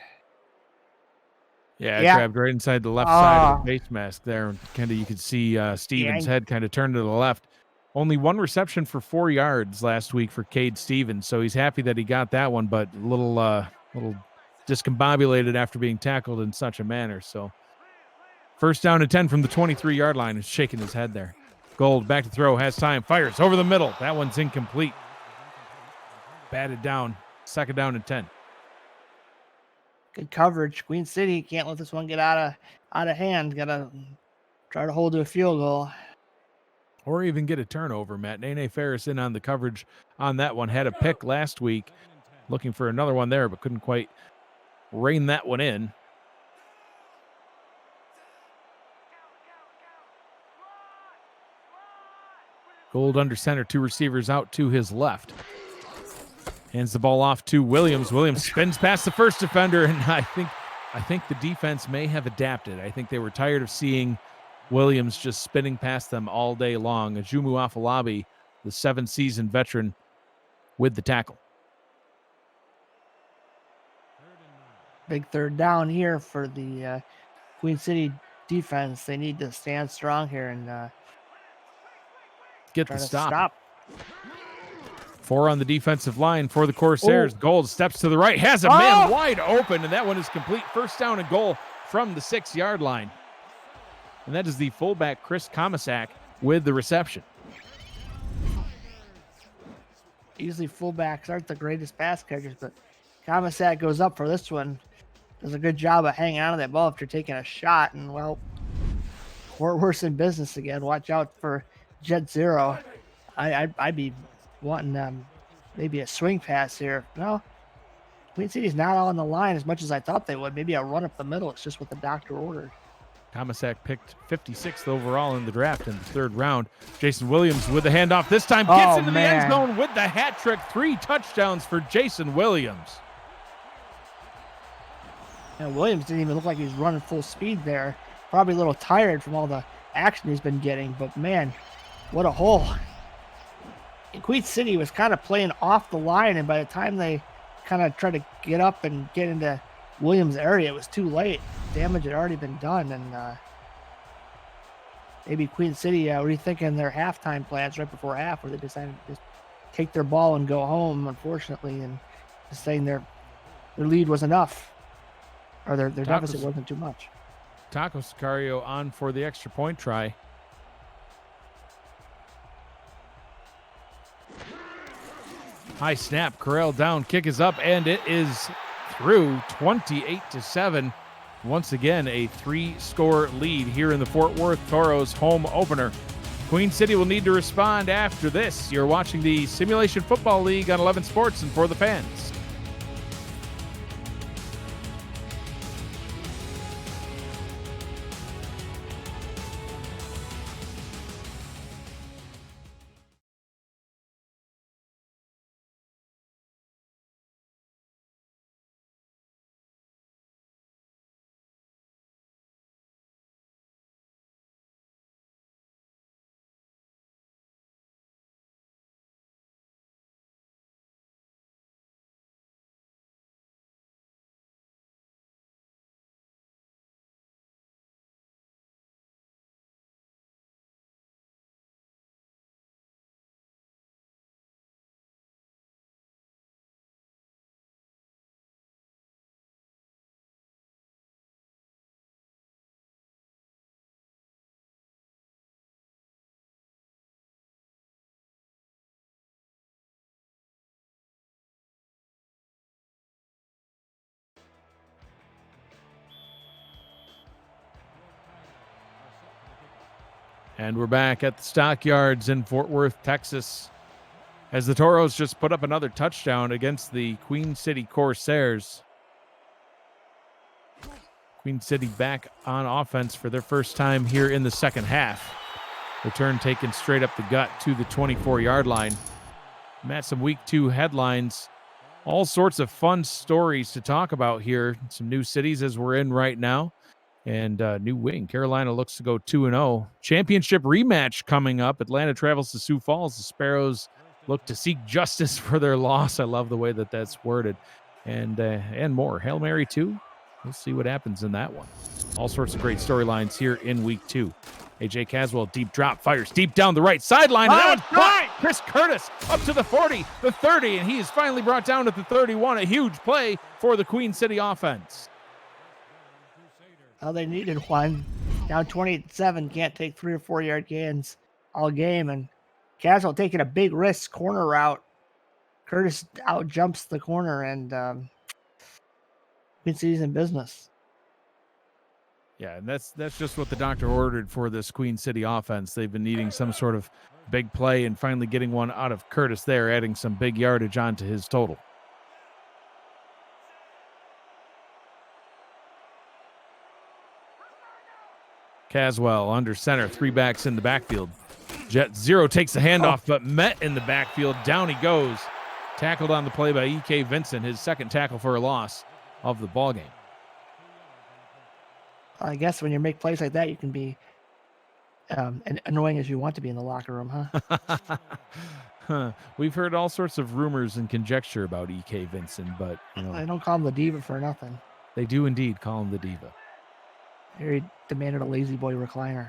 Yeah, grabbed right inside the left side of the face mask there. Kind of you could see Stevens' head kind of turned to the left. Only 1 reception for 4 yards last week for Cade Stevens, so he's happy that he got that one, but a little discombobulated after being tackled in such a manner. So 1st down and 10 from the 23-yard line. Is shaking his head there. Gold back to throw, has time, fires over the middle. That one's incomplete. Batted down. 2nd down and 10. Good coverage. Queen City can't let this one get out of hand. Got to try to hold to a field goal. Or even get a turnover, Matt. Nene Ferris in on the coverage on that one. Had a pick last week. Looking for another one there, but couldn't quite rein that one in. Gold under center, 2 receivers out to his left. Hands the ball off to Williams. Williams spins past the first defender, and I think the defense may have adapted. I think they were tired of seeing Williams just spinning past them all day long. Ajumu Afolabi, the 7-season veteran, with the tackle. Big 3rd down here for the Queen City defense. They need to stand strong here and get the stop. 4 on the defensive line for the Corsairs. Gold steps to the right, has a man wide open, and that one is complete. 1st down and goal from the 6-yard line. And that is the fullback, Chris Komisak, with the reception. Usually fullbacks aren't the greatest pass catchers, but Komisak goes up for this one. Does a good job of hanging on to that ball after taking a shot. And, well, we're worse in business again. Watch out for Jet Zero. I'd be wanting maybe a swing pass here. No, Queen City's not on the line as much as I thought they would. Maybe a run up the middle. It's just what the doctor ordered. Komisak picked 56th overall in the draft in the 3rd round. Jason Williams with the handoff this time. Gets into the end zone with the hat trick. 3 touchdowns for Jason Williams. And Williams didn't even look like he was running full speed there. Probably a little tired from all the action he's been getting. But, man, what a hole. And Queen City was kind of playing off the line, and by the time they kind of tried to get up and get into Williams' area, it was too late. Damage had already been done, and maybe Queen City rethinking their halftime plans right before half, where they decided to just take their ball and go home, unfortunately, and just saying their lead was enough, or their deficit wasn't too much. Taco Sicario on for the extra point try. High snap, Corral down, kick is up, and it is through 28-7. Once again, a 3-score lead here in the Fort Worth Toros home opener. Queen City will need to respond after this. You're watching the Simulation Football League on 11 Sports and For the Fans. And we're back at the Stockyards in Fort Worth, Texas, as the Toros just put up another touchdown against the Queen City Corsairs. Queen City back on offense for their first time here in the second half. Return taken straight up the gut to the 24-yard line. Matt, some week 2 headlines. All sorts of fun stories to talk about here. Some new cities as we're in right now. And new wing. Carolina looks to go 2-0. Championship rematch coming up. Atlanta travels to Sioux Falls. The Sparrows look to seek justice for their loss. I love the way that that's worded. And more. Hail Mary 2. We'll see what happens in that one. All sorts of great storylines here in week 2. A.J. Caswell, deep drop, fires deep down the right sideline. And that one's caught. Chris Curtis up to the 40, the 30, and he is finally brought down at the 31. A huge play for the Queen City offense. Oh, they needed one. Down 28-7, can't take 3 or 4 yard gains all game. And Caswell taking a big risk corner route. Curtis out jumps the corner, and Queen City's in business. Yeah, and that's just what the doctor ordered for this Queen City offense. They've been needing some sort of big play, and finally getting one out of Curtis there, adding some big yardage onto his total. Caswell under center, 3 backs in the backfield. Jet 0 takes the handoff, but met in the backfield. Down he goes. Tackled on the play by E.K. Vincent, his second tackle for a loss of the ballgame. I guess when you make plays like that, you can be annoying as you want to be in the locker room, huh? We've heard all sorts of rumors and conjecture about E.K. Vincent, but I don't call him the diva for nothing. They do indeed call him the diva. Here he demanded a lazy boy recliner.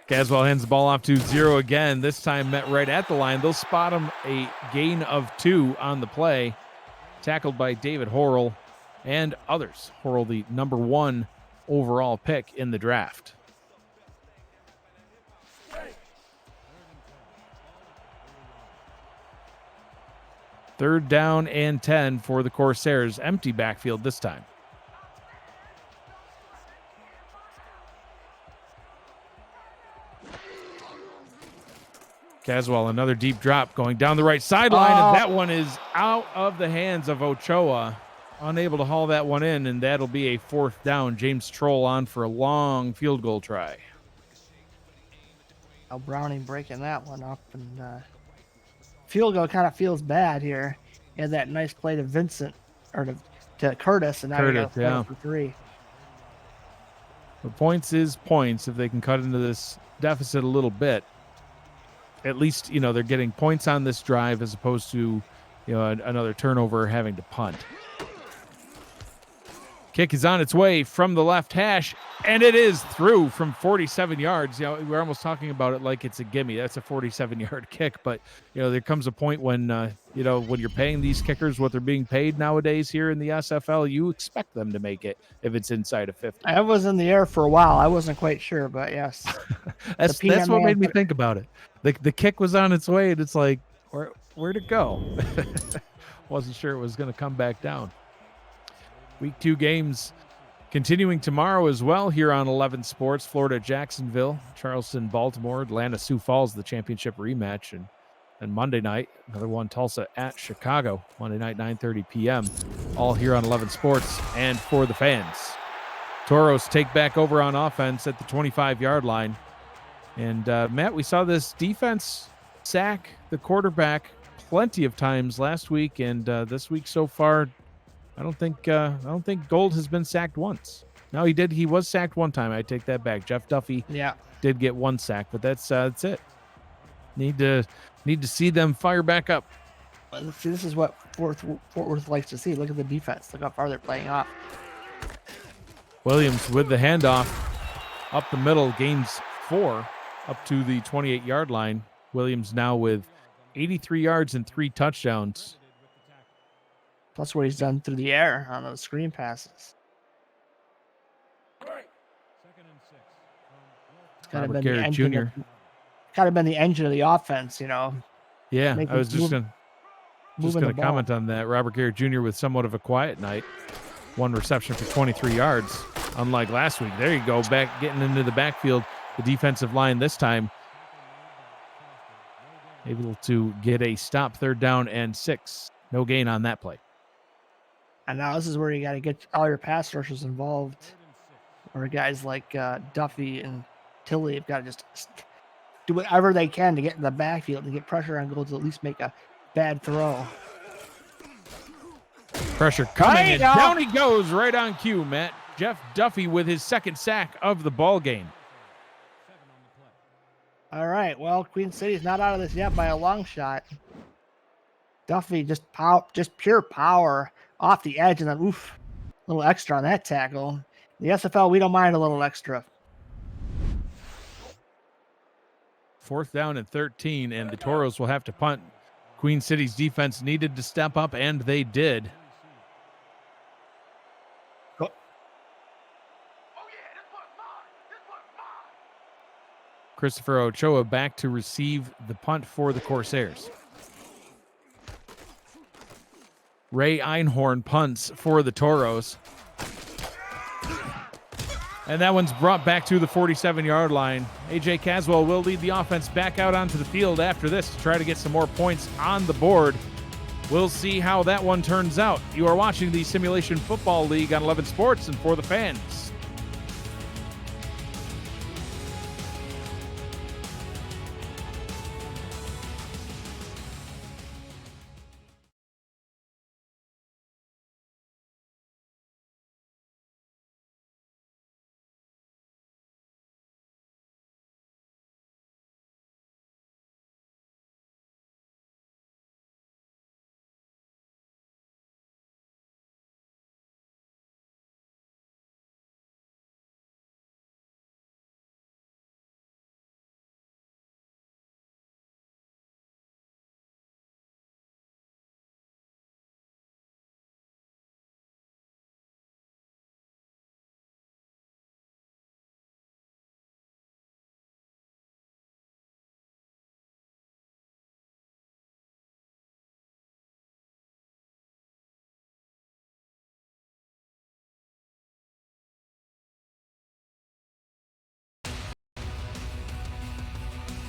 Caswell hands the ball off to 0 again. This time met right at the line. They'll spot him a gain of 2 on the play. Tackled by David Horrell and others. Horrell, the number 1 overall pick in the draft. Third down and 10 for the Corsairs. Empty backfield this time. Caswell, another deep drop going down the right sideline, and that one is out of the hands of Ochoa. Unable to haul that one in, and that'll be a 4th down. James Troll on for a long field goal try. Now Browning breaking that one up, and field goal kind of feels bad here. He had that nice play to Vincent, or to Curtis, and now Curtis, he got for 3. But points is points. If they can cut into this deficit a little bit, at least, they're getting points on this drive as opposed to, another turnover having to punt. Kick is on its way from the left hash, and it is through from 47 yards. We're almost talking about it like it's a gimme. That's a 47-yard kick, but there comes a point when when you're paying these kickers what they're being paid nowadays here in the SFL, you expect them to make it if it's inside of 50. I was in the air for a while. I wasn't quite sure, but yes. that's what made me think about it. The kick was on its way, and it's like, where'd it go? Wasn't sure it was going to come back down. Week 2 games continuing tomorrow as well here on 11 Sports. Florida, Jacksonville, Charleston, Baltimore, Atlanta, Sioux Falls, the championship rematch. And Monday night, another one, Tulsa at Chicago. Monday night, 9:30 p.m. All here on 11 Sports and for the fans. Toros take back over on offense at the 25-yard line. And, Matt, we saw this defense sack the quarterback plenty of times last week. And this week so far, I don't think Gold has been sacked once. No, he did. He was sacked one time. I take that back. Jeff Duffy did get one sack, but that's it. Need to see them fire back up. See, this is what Fort Worth likes to see. Look at the defense. Look how far they're playing off. Williams with the handoff up the middle, gains 4 up to the 28-yard line. Williams now with 83 yards and 3 touchdowns. Plus what he's done through the air on those screen passes. It's kind of been the engine. Kind of been the engine of the offense, you know. Yeah, I was just gonna comment on that. Robert Garrett Jr. with somewhat of a quiet night. 1 reception for 23 yards. Unlike last week. There you go, back getting into the backfield. The defensive line this time able to get a stop, 3rd down and 6. No gain on that play. And now this is where you got to get all your pass rushers involved. Or guys like Duffy and Tilley have got to just do whatever they can to get in the backfield and get pressure on Gold to at least make a bad throw. Pressure coming, and down he goes right on cue, Matt. Jeff Duffy with his 2nd sack of the ball game. All right, well, Queen City's not out of this yet by a long shot. Duffy just pure power off the edge, and then a little extra on that tackle. The SFL, we don't mind a little extra. 4th down and 13, and the Toros will have to punt. Queen City's defense needed to step up, and they did. Christopher Ochoa back to receive the punt for the Corsairs. Ray Einhorn punts for the Toros. And that one's brought back to the 47-yard line. A.J. Caswell will lead the offense back out onto the field after this to try to get some more points on the board. We'll see how that one turns out. You are watching the Simulation Football League on 11 Sports and for the fans.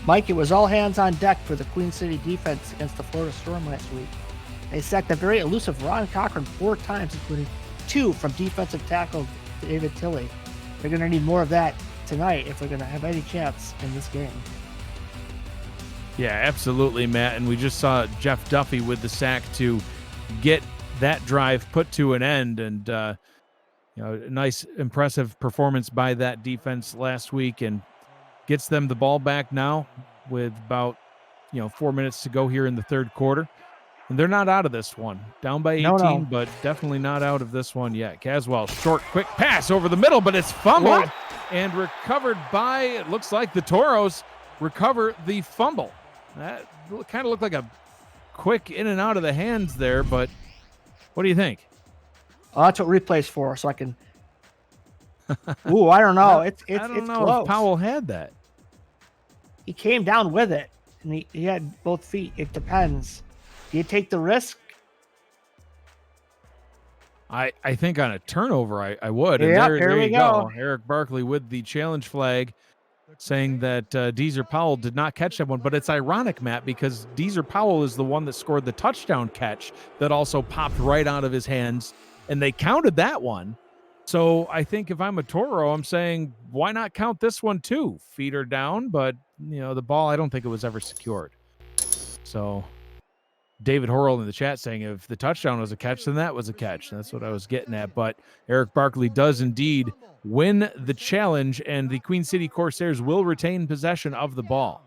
Mike, it was all hands on deck for the Queen City defense against the Florida Storm last week. They sacked the very elusive Ron Cochran 4 times, including 2 from defensive tackle David Tilley. They're going to need more of that tonight if they're going to have any chance in this game. Yeah, absolutely, Matt. And we just saw Jeff Duffy with the sack to get that drive put to an end. And, a nice, impressive performance by that defense last week, and gets them the ball back now with about, 4 minutes to go here in the 3rd quarter. And they're not out of this one. Down by 18, no. But definitely not out of this one yet. Caswell, short, quick pass over the middle, but it's fumbled and recovered by, it looks like the Toros recover the fumble. That kind of looked like a quick in and out of the hands there, but what do you think? Oh, that's what replay's for, so I can... Ooh, I don't know. It's I don't know close. If Powell had that. He came down with it, and he had both feet. It depends. Do you take the risk I think on a turnover, I would. And Yep, there here we you go. Eric Barkley with the challenge flag saying that Deezer Powell did not catch that one. But it's ironic, Matt, because Deezer Powell is the one that scored the touchdown catch that also popped right out of his hands. And they counted that one. So I think if I'm a Toro, I'm saying, why not count this one too? Feet are down, but, the ball, I don't think it was ever secured. So David Horrell in the chat saying if the touchdown was a catch, then that was a catch. That's what I was getting at. But Eric Barkley does indeed win the challenge, and the Queen City Corsairs will retain possession of the ball.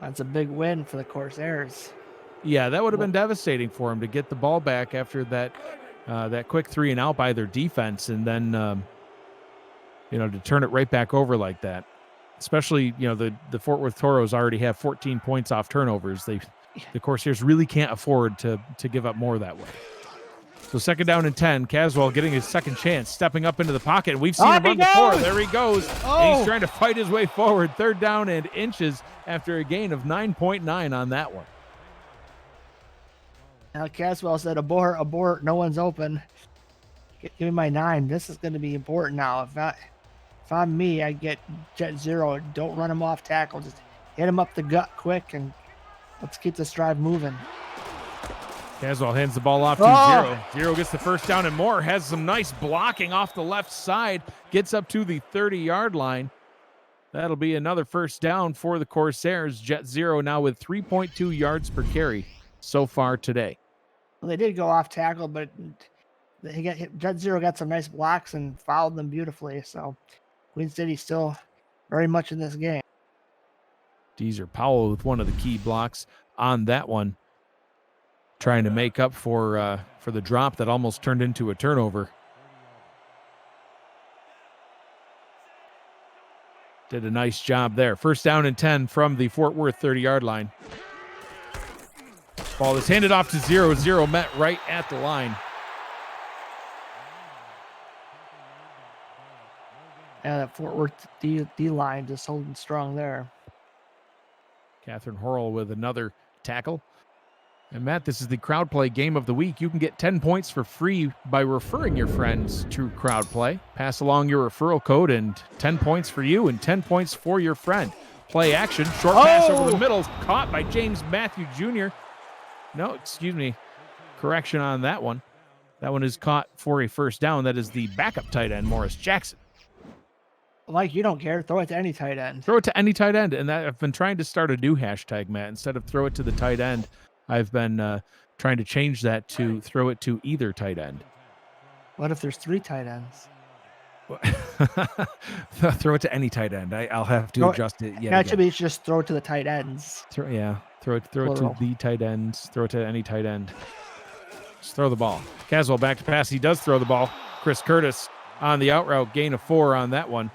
That's a big win for the Corsairs. Yeah, that would have been devastating for him to get the ball back after that quick 3 and out by their defense, and then to turn it right back over like that. Especially, the Fort Worth Toros already have 14 points off turnovers. The Corsairs really can't afford to give up more that way. So 2nd down and 10. Caswell getting his second chance, stepping up into the pocket. We've seen him run before. There he goes. And he's trying to fight his way forward. 3rd down and inches after a gain of 9.9 on that one. Now Caswell said, abort, no one's open. Give me my 9. This is going to be important now. If I'm me, I get Jet 0. Don't run him off tackle. Just hit him up the gut quick, and let's keep this drive moving. Caswell hands the ball off to Zero. Zero gets the first down and more. Has some nice blocking off the left side. Gets up to the 30-yard line. That'll be another first down for the Corsairs. Jet 0 now with 3.2 yards per carry so far today. Well, they did go off tackle, but Jet 0 got some nice blocks and fouled them beautifully. So Queen City still very much in this game. Deezer Powell with one of the key blocks on that one, trying to make up for the drop that almost turned into a turnover. Did a nice job there. 1st down and 10 from the Fort Worth 30-yard line. Ball is handed off to 0. 0 met right at the line. Yeah, that Fort Worth D line just holding strong there. Catherine Horrell with another tackle. And Matt, this is the Crowd Play Game of the Week. You can get 10 points for free by referring your friends to Crowd Play. Pass along your referral code and 10 points for you and 10 points for your friend. Play action. Short pass over the middle. Caught by James Matthew Jr. No, excuse me. Correction on that one. That one is caught for a first down. That is the backup tight end, Morris Jackson. Mike, you don't care. Throw it to any tight end. Throw it to any tight end. And I've been trying to start a new hashtag, Matt. Instead of throw it to the tight end, I've been trying to change that to throw it to either tight end. What if there's 3 tight ends? Throw it to any tight end. I'll have to adjust it. Should be just throw it to the tight ends. Throw it to the tight ends. Throw it to any tight end. Just throw the ball. Caswell back to pass. He does throw the ball. Chris Curtis on the out route. Gain of 4 on that one.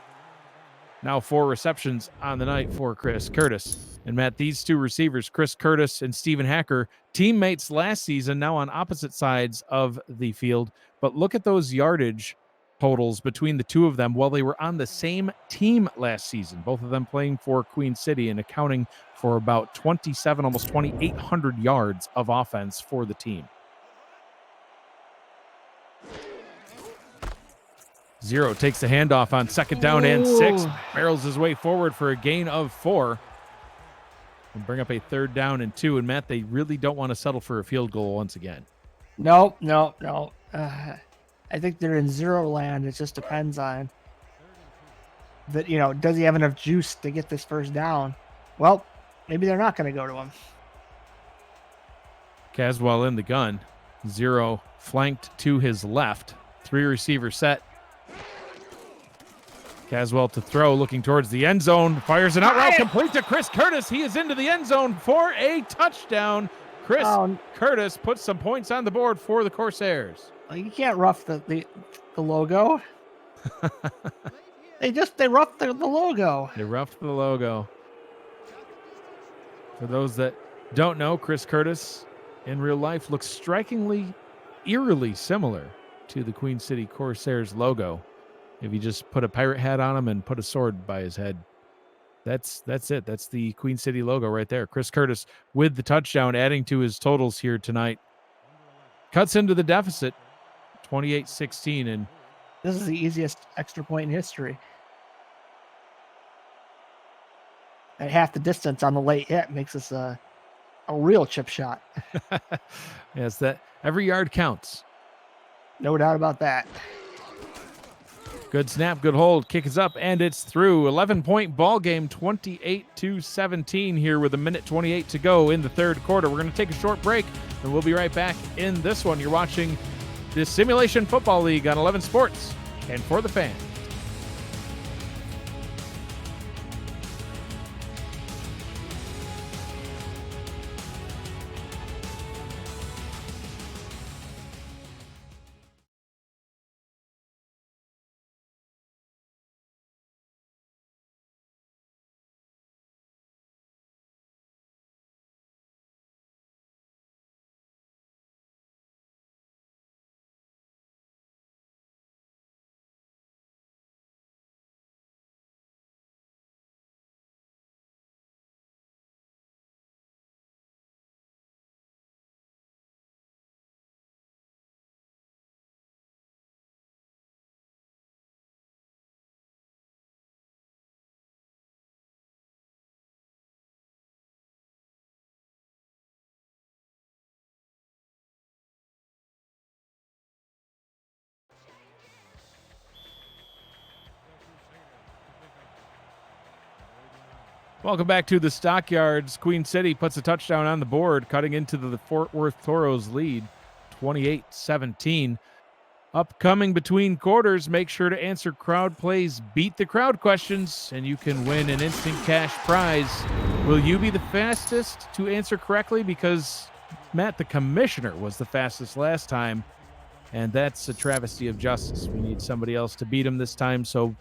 Now 4 receptions on the night for Chris Curtis. And Matt, these 2 receivers, Chris Curtis and Stephen Hacker, teammates last season, now on opposite sides of the field. But look at those yardage totals between the 2 of them while they were on the same team last season. Both of them playing for Queen City and accounting for about 27, almost 2,800 yards of offense for the team. 0 takes the handoff on 2nd down and 6. Barrels his way forward for a gain of 4. And bring up a 3rd down and 2. And Matt, they really don't want to settle for a field goal once again. No. I think they're in 0 land. It just depends on that. Does he have enough juice to get this first down? Well, maybe they're not going to go to him. Caswell in the gun. 0 flanked to his left. 3 receiver set. Caswell to throw, looking towards the end zone. Fires an out route, complete to Chris Curtis. He is into the end zone for a touchdown. Chris Curtis puts some points on the board for the Corsairs. You can't rough the logo. They roughed the logo. They roughed the logo. For those that don't know, Chris Curtis in real life looks strikingly, eerily similar to the Queen City Corsairs logo. If you just put a pirate hat on him and put a sword by his head, that's it. That's the Queen City logo right there. Chris Curtis with the touchdown, adding to his totals here tonight cuts into the deficit, 28-16, and This is the easiest extra point in history. At half the distance on the late hit makes this a real chip shot. yes, that every yard counts. No doubt about that. Good snap, good hold, kick is up, and it's through. 11-point ball game, 28-17 here with 1:28 to go in the third quarter. We're going to take a short break, and we'll be right back in this one. You're watching the Simulation Football League on 11 Sports and For the Fans. Welcome back to the Stockyards. Queen City puts a touchdown on the board, cutting into the Fort Worth Toros lead, 28-17. Upcoming between quarters, make sure to answer crowd plays, beat the crowd questions, and you can win an instant cash prize. Will you be the fastest to answer correctly? Because Matt, the commissioner, was the fastest last time, and that's a travesty of justice. We need somebody else to beat him this time, so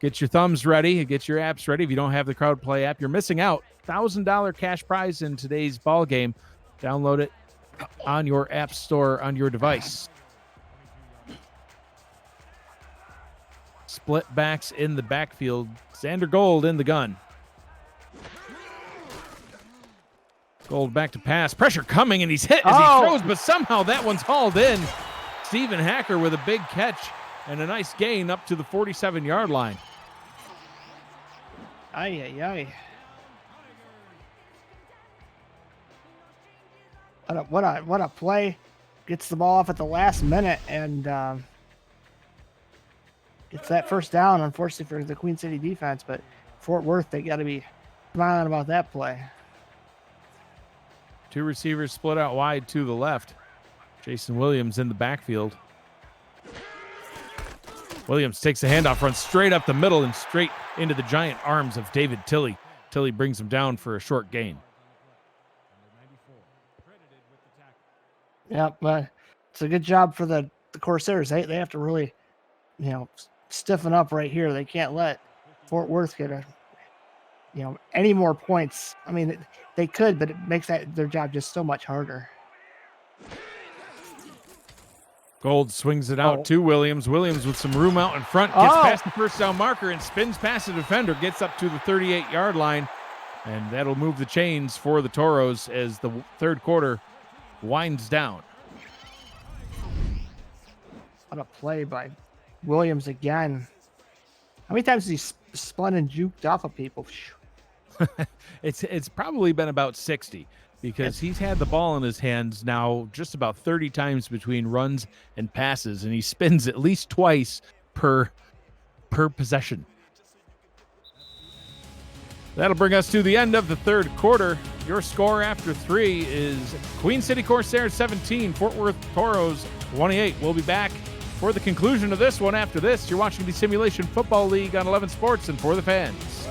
get your thumbs ready, get your apps ready. If you don't have the Crowd Play app, you're missing out. $1,000 cash prize in today's ball game. Download it on your app store on your device. Split backs in the backfield. Xander Gold in the gun. Gold back to pass. Pressure coming, and he's hit as he throws, but somehow that one's hauled in. Steven Hacker with a big catch and a nice gain up to the 47-yard line. Ay, ay, ay. What a play. Gets the ball off at the last minute and gets that first down, unfortunately, for the Queen City defense. But Fort Worth, they got to be smiling about that play. Two receivers split out wide to the left. Jason Williams in the backfield. Williams takes the handoff, runs straight up the middle and straight into the giant arms of David Tilley. Tilley brings him down for a short gain. Yeah, but it's a good job for the Corsairs. They have to really, stiffen up right here. They can't let Fort Worth get any more points. I mean, they could, but it makes their job just so much harder. Gold swings it out to Williams. Williams with some room out in front. Gets past the first down marker and spins past the defender. Gets up to the 38-yard line. And that'll move the chains for the Toros as the third quarter winds down. What a play by Williams again. How many times has he spun and juked off of people? It's probably been about 60. Because he's had the ball in his hands now just about 30 times between runs and passes, and he spins at least twice per possession. That'll bring us to the end of the third quarter. Your score after 3 is Queen City Corsairs 17, Fort Worth Toros 28. We'll be back for the conclusion of this one after this. You're watching the Simulation Football League on 11 Sports and For the Fans.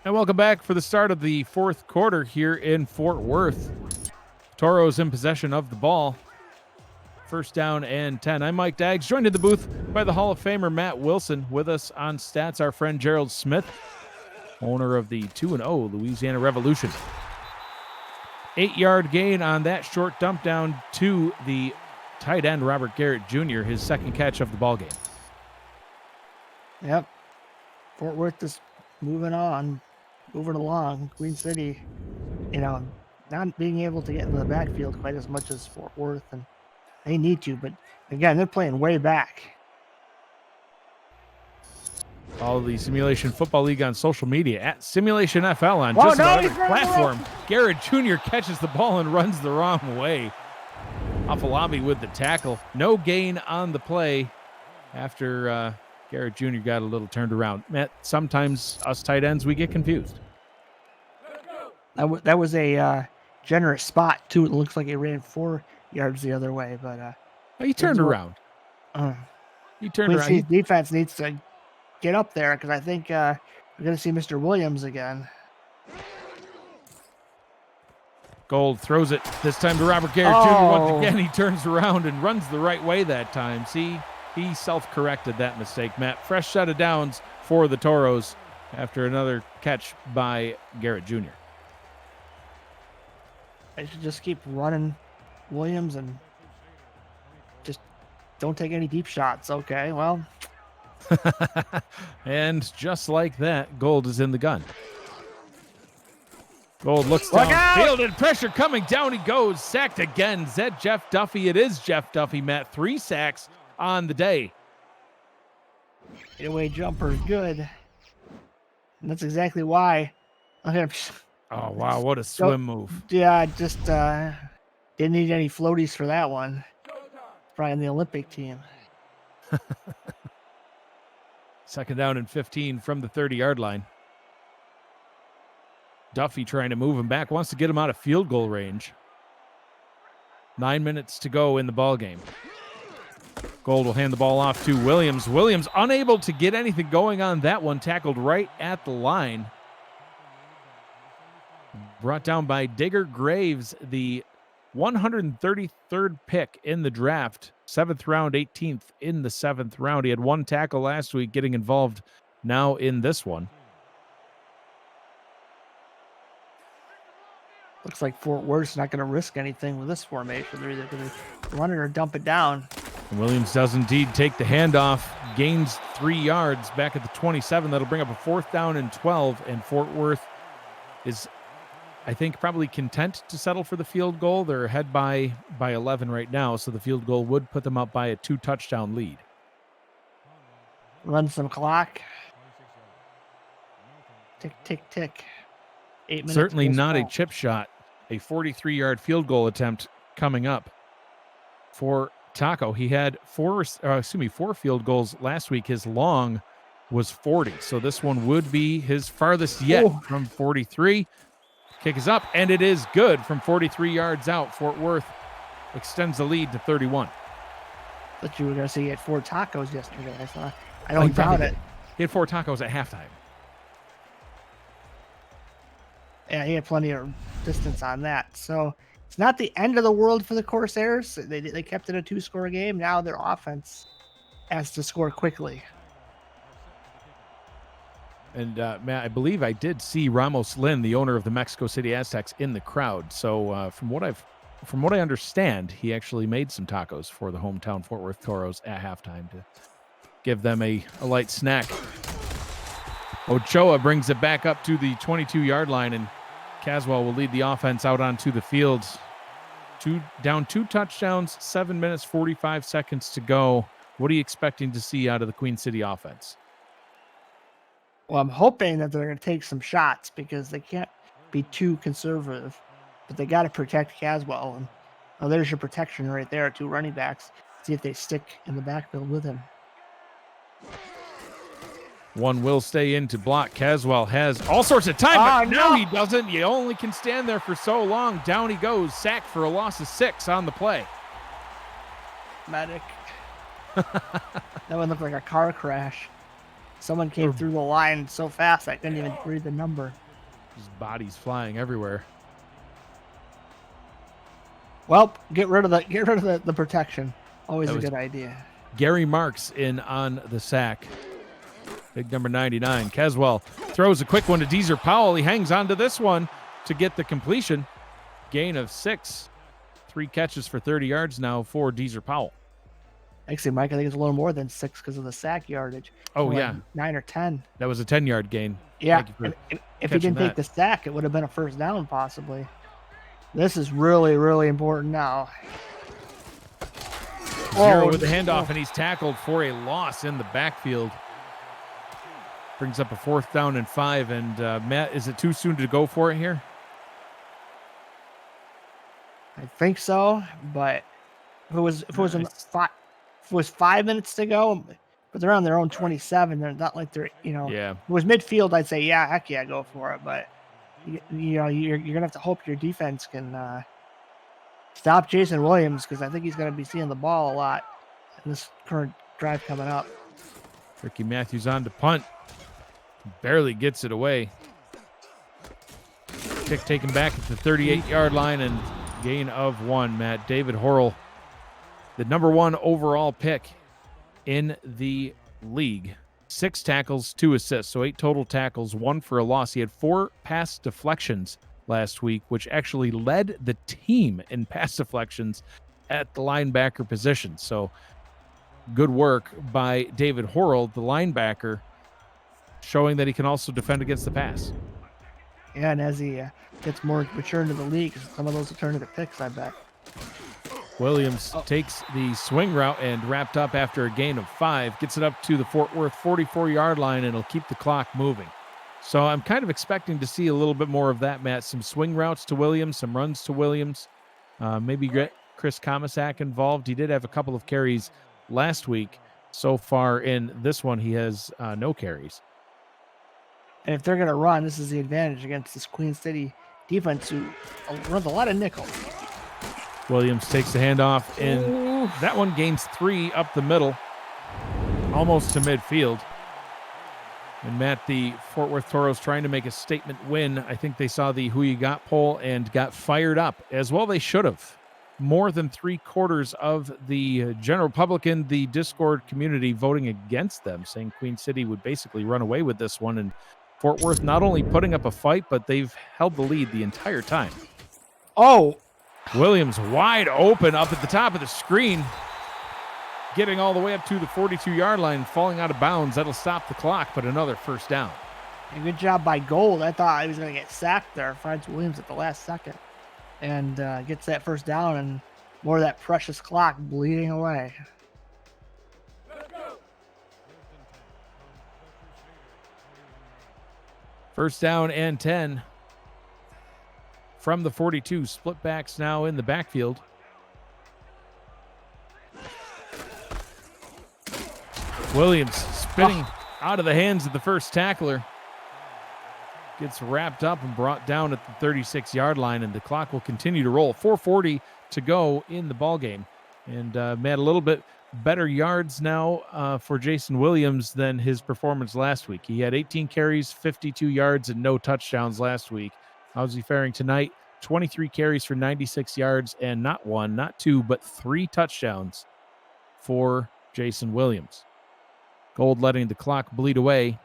And welcome back for the start of the fourth quarter here in Fort Worth. Toros in possession of the ball. First down and 10. I'm Mike Daggs, joined in the booth by the Hall of Famer Matt Wilson. With us on stats, our friend Gerald Smith, owner of the 2-0 Louisiana Revolution. 8-yard gain on that short dump down to the tight end Robert Garrett Jr., his second catch of the ball game. Yep. Fort Worth just moving along. Queen City, not being able to get into the backfield quite as much as Fort Worth, and they need to, but again, they're playing way back. Follow the Simulation Football League on social media at Simulation FL on just about every platform. Garrett Jr. catches the ball and runs the wrong way. Afalabi with the tackle. No gain on the play after Garrett Jr. got a little turned around. Matt, sometimes us tight ends, we get confused. That was a generous spot, too. It looks like it ran 4 yards the other way, but he turned around. He turned around. Queen City's defense needs to get up there, because I think we're going to see Mr. Williams again. Gold throws it this time to Robert Garrett Jr. Once again, he turns around and runs the right way that time. See, he self-corrected that mistake, Matt. Fresh set of downs for the Toros after another catch by Garrett Jr. I should just keep running Williams and just don't take any deep shots. Okay, well. And just like that, Gold is in the gun. Gold looks downfield and pressure coming down. He goes, sacked again. Is that Jeff Duffy? It is Jeff Duffy, Matt. 3 sacks on the day. Getaway jumper is good. And that's exactly why. Oh, wow. What a swim move. Yeah, just didn't need any floaties for that one. Probably on the Olympic team. Second down and 15 from the 30-yard line. Duffy trying to move him back, wants to get him out of field goal range. 9 minutes to go in the ball game. Gold will hand the ball off to Williams. Williams unable to get anything going on that one, tackled right at the line. Brought down by Digger Graves, the 133rd pick in the draft. 7th round, 18th in the 7th round. He had 1 tackle last week, getting involved now in this one. Looks like Fort Worth's not going to risk anything with this formation. They're either going to run it or dump it down. Williams does indeed take the handoff, gains 3 yards back at the 27. That'll bring up a 4th down and 12, and Fort Worth is, I think, probably content to settle for the field goal. They're ahead by 11 right now, so the field goal would put them up by a 2-touchdown lead. Run some clock. Tick, tick, tick. 8 minutes. Certainly not a chip shot. A 43-yard field goal attempt coming up for Taco. He had 4 field goals last week. His long was 40, so this one would be his farthest yet from 43. Kick is up, and it is good from 43 yards out. Fort Worth extends the lead to 31. But you were going to say he had 4 tacos yesterday. I don't doubt it. He had 4 tacos at halftime. Yeah, he had plenty of distance on that. So it's not the end of the world for the Corsairs. They kept it a 2-score game. Now their offense has to score quickly. And Matt, I believe I did see Ramos Lin, the owner of the Mexico City Aztecs, in the crowd. So from what I understand, he actually made some tacos for the hometown Fort Worth Toros at halftime to give them a light snack. Ochoa brings it back up to the 22-yard line, and Caswell will lead the offense out onto the field. 2 touchdowns, 7 minutes, 45 seconds to go. What are you expecting to see out of the Queen City offense? Well, I'm hoping that they're going to take some shots because they can't be too conservative, but they got to protect Caswell. And there's your protection right there, 2 running backs. See if they stick in the backfield with him. One will stay in to block. Caswell has all sorts of time, but no, he doesn't. You only can stand there for so long. Down he goes, sacked for a loss of 6 on the play. Medic. That would look like a car crash. Someone came through the line so fast I couldn't even read the number. His body's flying everywhere. Well, get rid of the protection. Always a good idea. Gary Marks in on the sack. Big number 99. Caswell throws a quick one to Deezer Powell. He hangs on to this one to get the completion. Gain of 6. 3 catches for 30 yards now for Deezer Powell. Actually, Mike, I think it's a little more than 6 because of the sack yardage. Oh, Like yeah. 9 or 10. That was a 10-yard gain. Yeah. Thank you for If he catching didn't take that. the sack, it would have been a first down possibly. This is really, really important now. Zero with the handoff, and he's tackled for a loss in the backfield. Brings up a 4th down and 5. And Matt, is it too soon to go for it here? I think so, but if it was 5 minutes to go, but they're on their own 27, they're not like they're Yeah. If it was midfield, I'd say yeah, heck yeah, go for it. But you're gonna have to hope your defense can stop Jason Williams, because I think he's gonna be seeing the ball a lot in this current drive coming up. Ricky Matthews on to punt. Barely gets it away. Kick taken back at the 38-yard line and gain of 1, Matt. David Horrell, the number 1 overall pick in the league. 6 tackles, 2 assists, so 8 total tackles, 1 for a loss. He had 4 pass deflections last week, which actually led the team in pass deflections at the linebacker position. So good work by David Horrell, the linebacker, showing that he can also defend against the pass. Yeah, and as he gets more mature into the league, some of those will turn into picks, I bet. Williams takes the swing route and wrapped up after a gain of 5, gets it up to the Fort Worth 44-yard line, and it'll keep the clock moving. So I'm kind of expecting to see a little bit more of that, Matt. Some swing routes to Williams, some runs to Williams, maybe get Chris Komisak involved. He did have a couple of carries last week. So far in this one, he has no carries. And if they're going to run, this is the advantage against this Queen City defense, who runs a lot of nickel. Williams takes the handoff, and that one gains 3 up the middle, almost to midfield. And Matt, the Fort Worth Toros trying to make a statement win. I think they saw the Who You Got poll and got fired up, as well they should have. More than 3/4 of the general public in the Discord community voting against them, saying Queen City would basically run away with this one. And Fort Worth not only putting up a fight, but they've held the lead the entire time. Oh, Williams wide open up at the top of the screen, getting all the way up to the 42-yard line, falling out of bounds. That'll stop the clock, but another first down. a good job by Gold. I thought he was going to get sacked there. Finds Williams at the last second and gets that first down, and more of that precious clock bleeding away. First down and 10 from the 42. Split backs now in the backfield. Williams spinning out of the hands of the first tackler. Gets wrapped up and brought down at the 36-yard line, and the clock will continue to roll. 4:40 to go in the ballgame. And Matt, a little bit better yards now for Jason Williams than his performance last week. He had 18 carries, 52 yards, and no touchdowns last week. How's he faring tonight? 23 carries for 96 yards, and not 1, not 2, but 3 touchdowns for Jason Williams. Gold letting the clock bleed away.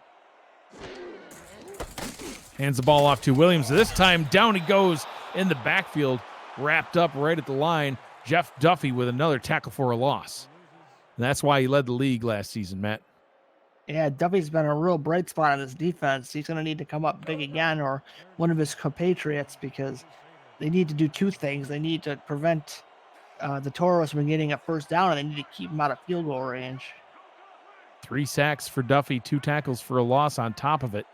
Hands the ball off to Williams. This time down he goes in the backfield, wrapped up right at the line. Jeff Duffy with another tackle for a loss. And that's why he led the league last season, Matt. Yeah, Duffy's been a real bright spot on this defense. He's going to need to come up big again, or one of his compatriots, because they need to do 2 things. They need to prevent the Toros from getting a first down, and they need to keep him out of field goal range. 3 sacks for Duffy, 2 tackles for a loss on top of it.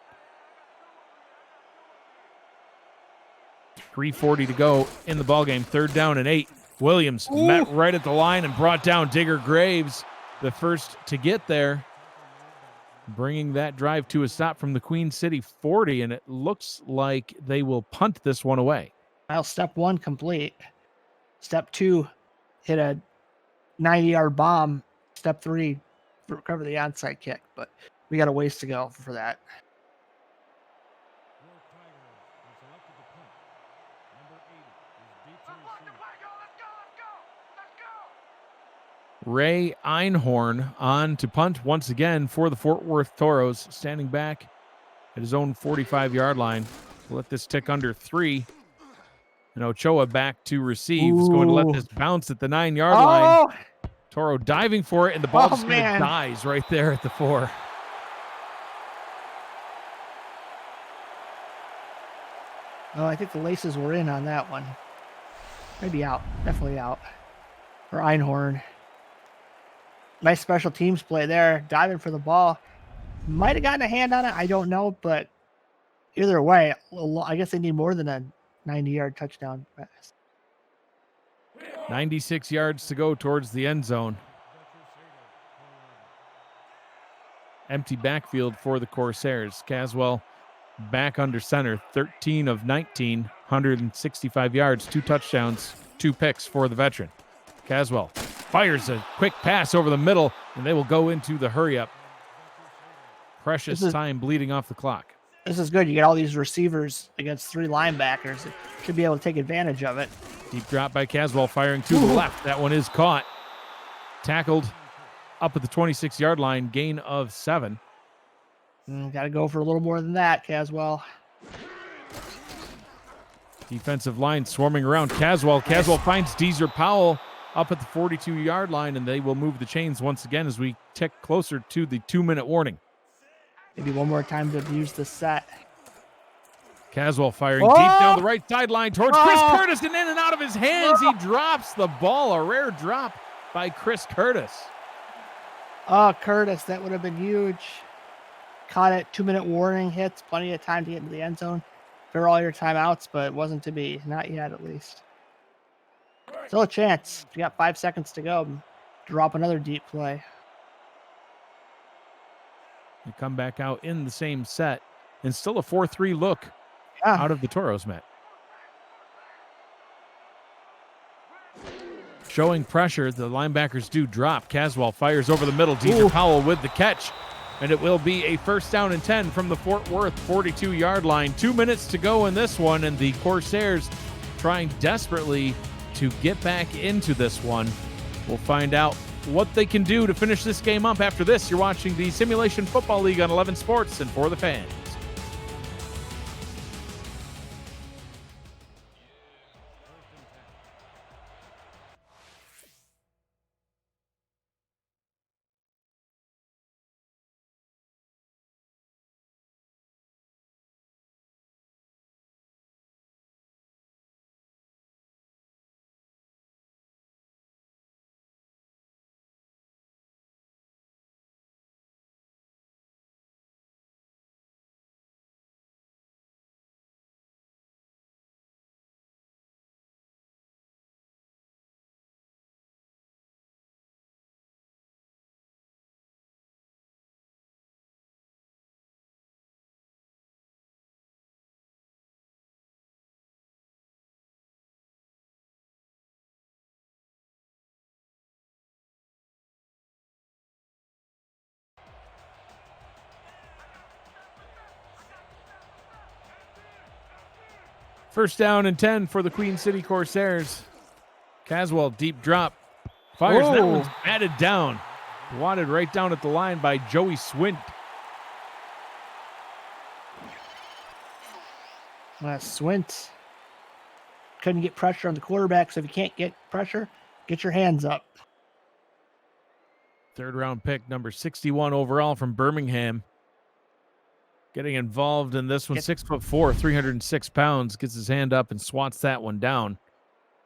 3:40 to go in the ballgame. 3rd down and 8. Williams met right at the line and brought down Digger Graves, the first to get there, bringing that drive to a stop from the Queen City 40, and it looks like they will punt this one away. Well, step 1 complete. Step 2, hit a 90-yard bomb. Step 3, recover the onside kick. But We got a ways to go for that. Ray Einhorn on to punt once again for the Fort Worth Toros, standing back at his own 45-yard line. We'll let this tick under 3. And Ochoa back to receive. He's going to let this bounce at the 9-yard line. Toro diving for it, and the ball just kind of dies right there at the 4. Oh, I think the laces were in on that one. Maybe out. Definitely out. For Einhorn. Nice special teams play there. Diving for the ball. Might have gotten a hand on it. I don't know. But either way, I guess they need more than a 90-yard touchdown pass. 96 yards to go towards the end zone. Empty backfield for the Corsairs. Caswell back under center. 13 of 19. 165 yards. 2 touchdowns. 2 picks for the veteran. Caswell fires a quick pass over the middle, and they will go into the hurry-up. Precious time bleeding off the clock. This is good. You get all these receivers against 3 linebackers. It should be able to take advantage of it. Deep drop by Caswell, firing to the left. That one is caught. Tackled up at the 26-yard line, gain of 7. Got to go for a little more than that, Caswell. Defensive line swarming around Caswell. Caswell finds Deezer Powell up at the 42-yard line, and they will move the chains once again as we tick closer to the 2-minute warning. Maybe one more time to use the set. Caswell firing deep down the right sideline towards Chris Curtis, and in and out of his hands, he drops the ball. A rare drop by Chris Curtis. Oh, Curtis, that would have been huge. Caught it, 2-minute warning, hits, plenty of time to get into the end zone. For all your timeouts, but it wasn't to be. Not yet, at least. Still a chance. You got 5 seconds to go. Drop another deep play. They come back out in the same set, and still a 4-3 look out of the Toros, Matt. Showing pressure, the linebackers do drop. Caswell fires over the middle. Deezer Powell with the catch, and it will be a 1st down and 10 from the Fort Worth 42-yard line. 2 minutes to go in this one, and the Corsairs trying desperately to get back into this one. We'll find out what they can do to finish this game up after this. You're watching the Simulation Football League on 11 Sports and For the Fans. First down and 10 for the Queen City Corsairs. Caswell, deep drop. Fires. That one's batted down. Wadded right down at the line by Joey Swint. Swint couldn't get pressure on the quarterback, so if you can't get pressure, get your hands up. 3rd round pick, number 61 overall from Birmingham. Getting involved in this one, 6'4", 306 pounds, gets his hand up and swats that one down.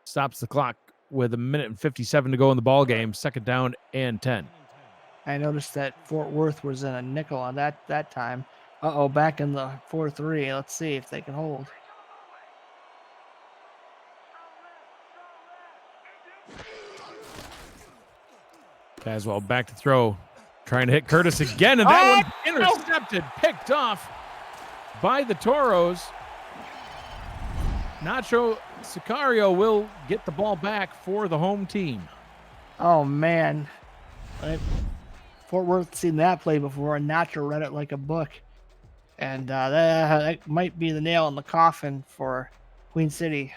Stops the clock with 1:57 to go in the ball game. 2nd down and 10. I noticed that Fort Worth was in a nickel on that time. Back in the 4-3. Let's see if they can hold. Caswell back to throw. Trying to hit Curtis again, and that one intercepted, picked off by the Toros. Nacho Sicario will get the ball back for the home team. Oh, man. Fort Worth seen that play before, and Nacho read it like a book. And that might be the nail in the coffin for Queen City.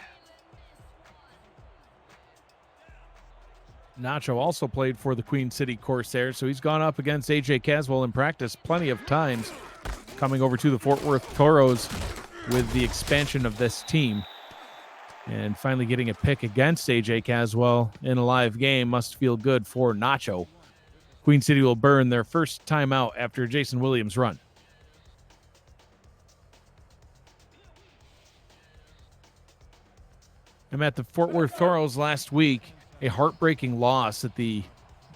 Nacho also played for the Queen City Corsairs, so he's gone up against AJ Caswell in practice plenty of times, coming over to the Fort Worth Toros with the expansion of this team. And finally getting a pick against AJ Caswell in a live game must feel good for Nacho. Queen City will burn their first timeout after Jason Williams' run. I'm at the Fort Worth Toros last week. A heartbreaking loss at the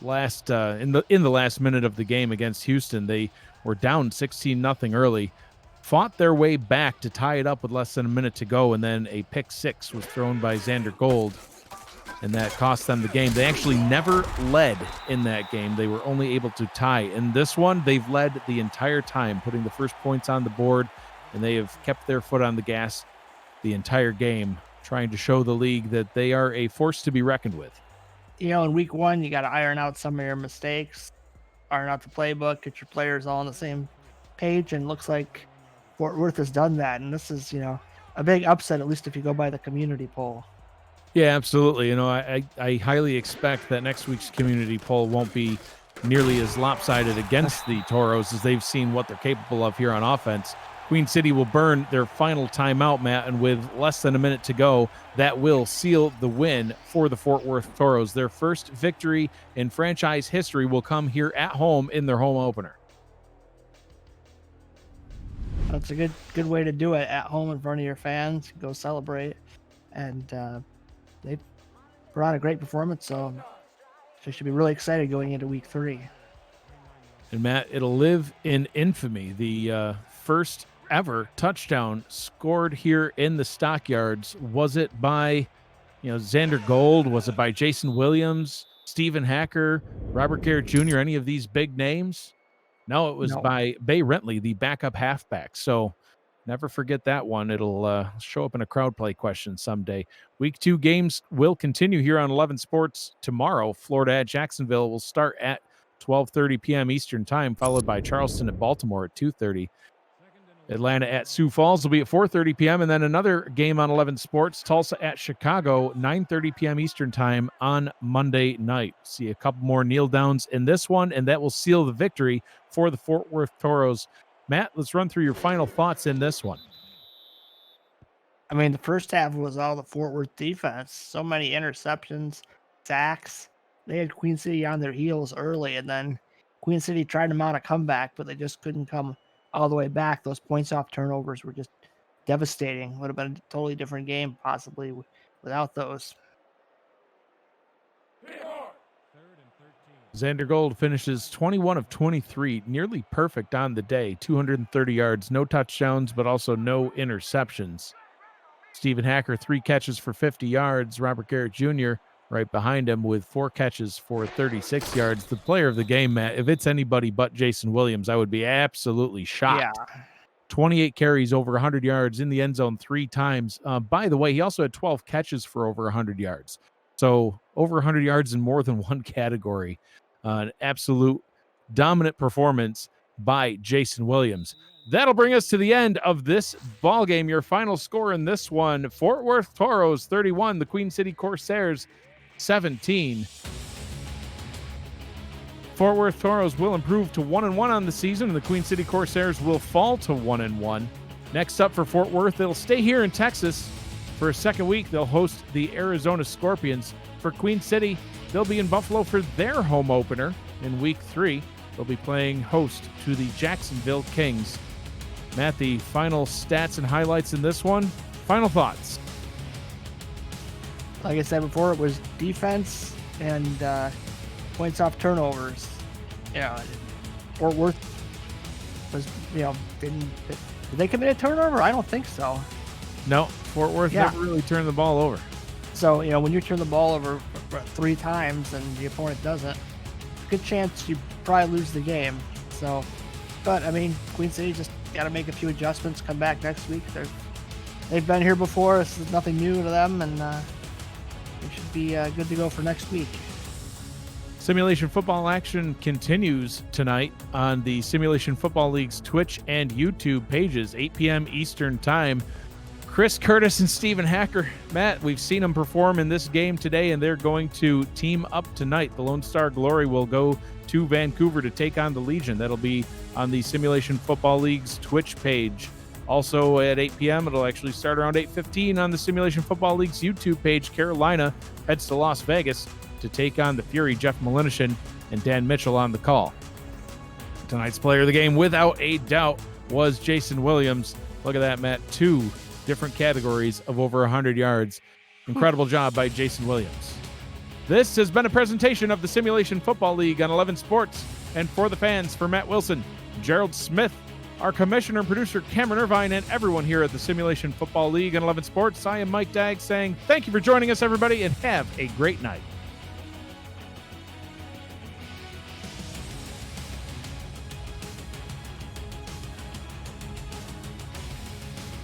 last in the last minute of the game against Houston. They were down 16-0 early, fought their way back to tie it up with less than a minute to go, and then a pick six was thrown by Xander Gold, and that cost them the game. They actually never led in that game. They were only able to tie. In this one, they've led the entire time, putting the first points on the board, and they have kept their foot on the gas the entire game, trying to show the league that they are a force to be reckoned with. In week one, you got to iron out some of your mistakes, iron out the playbook, get your players all on the same page, and it looks like Fort Worth has done that. And this is, a big upset, at least if you go by the community poll. Yeah, absolutely. I highly expect that next week's community poll won't be nearly as lopsided against the Toros as they've seen what they're capable of here on offense. Queen City will burn their final timeout, Matt, and with less than a minute to go, that will seal the win for the Fort Worth Toros. Their first victory in franchise history will come here at home in their home opener. That's a good way to do it, at home in front of your fans. Go celebrate. And they put on a great performance, so they should be really excited going into week 3. And Matt, it'll live in infamy. The first ever touchdown scored here in the Stockyards. Was it by, Xander Gold? Was it by Jason Williams, Stephen Hacker, Robert Garrett Jr., any of these big names? No, it was by Bay Rentley, the backup halfback. So never forget that one. It'll show up in a crowd play question someday. Week 2 games will continue here on 11 Sports tomorrow. Florida at Jacksonville will start at 12:30 p.m. Eastern time, followed by Charleston at Baltimore at 2:30. Atlanta at Sioux Falls will be at 4:30 p.m. And then another game on 11 Sports, Tulsa at Chicago, 9:30 p.m. Eastern time on Monday night. See a couple more kneel downs in this one, and that will seal the victory for the Fort Worth Toros. Matt, let's run through your final thoughts in this one. I mean, the first half was all the Fort Worth defense. So many interceptions, sacks. They had Queen City on their heels early, and then Queen City tried to mount a comeback, but they just couldn't come all the way back. Those points off turnovers were just devastating. Would have been a totally different game, possibly, without those. Xander Gold finishes 21 of 23, nearly perfect on the day, 230 yards, no touchdowns, but also no interceptions. Stephen Hacker, 3 catches for 50 yards. Robert Garrett Jr. right behind him with 4 catches for 36 yards. The player of the game, Matt, if it's anybody but Jason Williams, I would be absolutely shocked. Yeah. 28 carries over 100 yards in the end zone 3 times. By the way, he also had 12 catches for over 100 yards. So over 100 yards in more than one category. An absolute dominant performance by Jason Williams. That'll bring us to the end of this ball game. Your final score in this one, Fort Worth Toros 31, the Queen City Corsairs 17. Fort Worth Toros will improve to 1-1 on the season, and the Queen City Corsairs will fall to 1-1. Next up for Fort Worth, they'll stay here in Texas for a second week. They'll host the Arizona Scorpions. For Queen City, they'll be in Buffalo for their home opener in week 3. They'll be playing host to the Jacksonville Kings. Matt, the final stats and highlights in this one. Final thoughts. Like I said before, it was defense and points off turnovers. Fort Worth was, did they commit a turnover? I don't think so. No, Fort Worth never really turned the ball over. So, when you turn the ball over 3 times and the opponent doesn't, good chance you probably lose the game. So, but I mean, Queen City just got to make a few adjustments, come back next week. They've been here before. This is nothing new to them, and they should be good to go for next week. Simulation football action continues tonight on the Simulation Football League's Twitch and YouTube pages, 8 p.m. Eastern Time. Chris Curtis and Steven Hacker. Matt, we've seen them perform in this game today, and they're going to team up tonight. The Lone Star Glory will go to Vancouver to take on the Legion. That'll be on the Simulation Football League's Twitch page. Also at 8 p.m., it'll actually start around 8:15 on the Simulation Football League's YouTube page. Carolina heads to Las Vegas to take on the Fury. Jeff Malinishin and Dan Mitchell on the call. Tonight's player of the game, without a doubt, was Jason Williams. Look at that, Matt. 2 different categories of over 100 yards. Incredible job by Jason Williams. This has been a presentation of the Simulation Football League on 11 Sports. And for the fans, for Matt Wilson, Gerald Smith, our commissioner and producer Cameron Irvine, and everyone here at the Simulation Football League on 11 Sports, I am Mike Dagg saying thank you for joining us, everybody, and have a great night.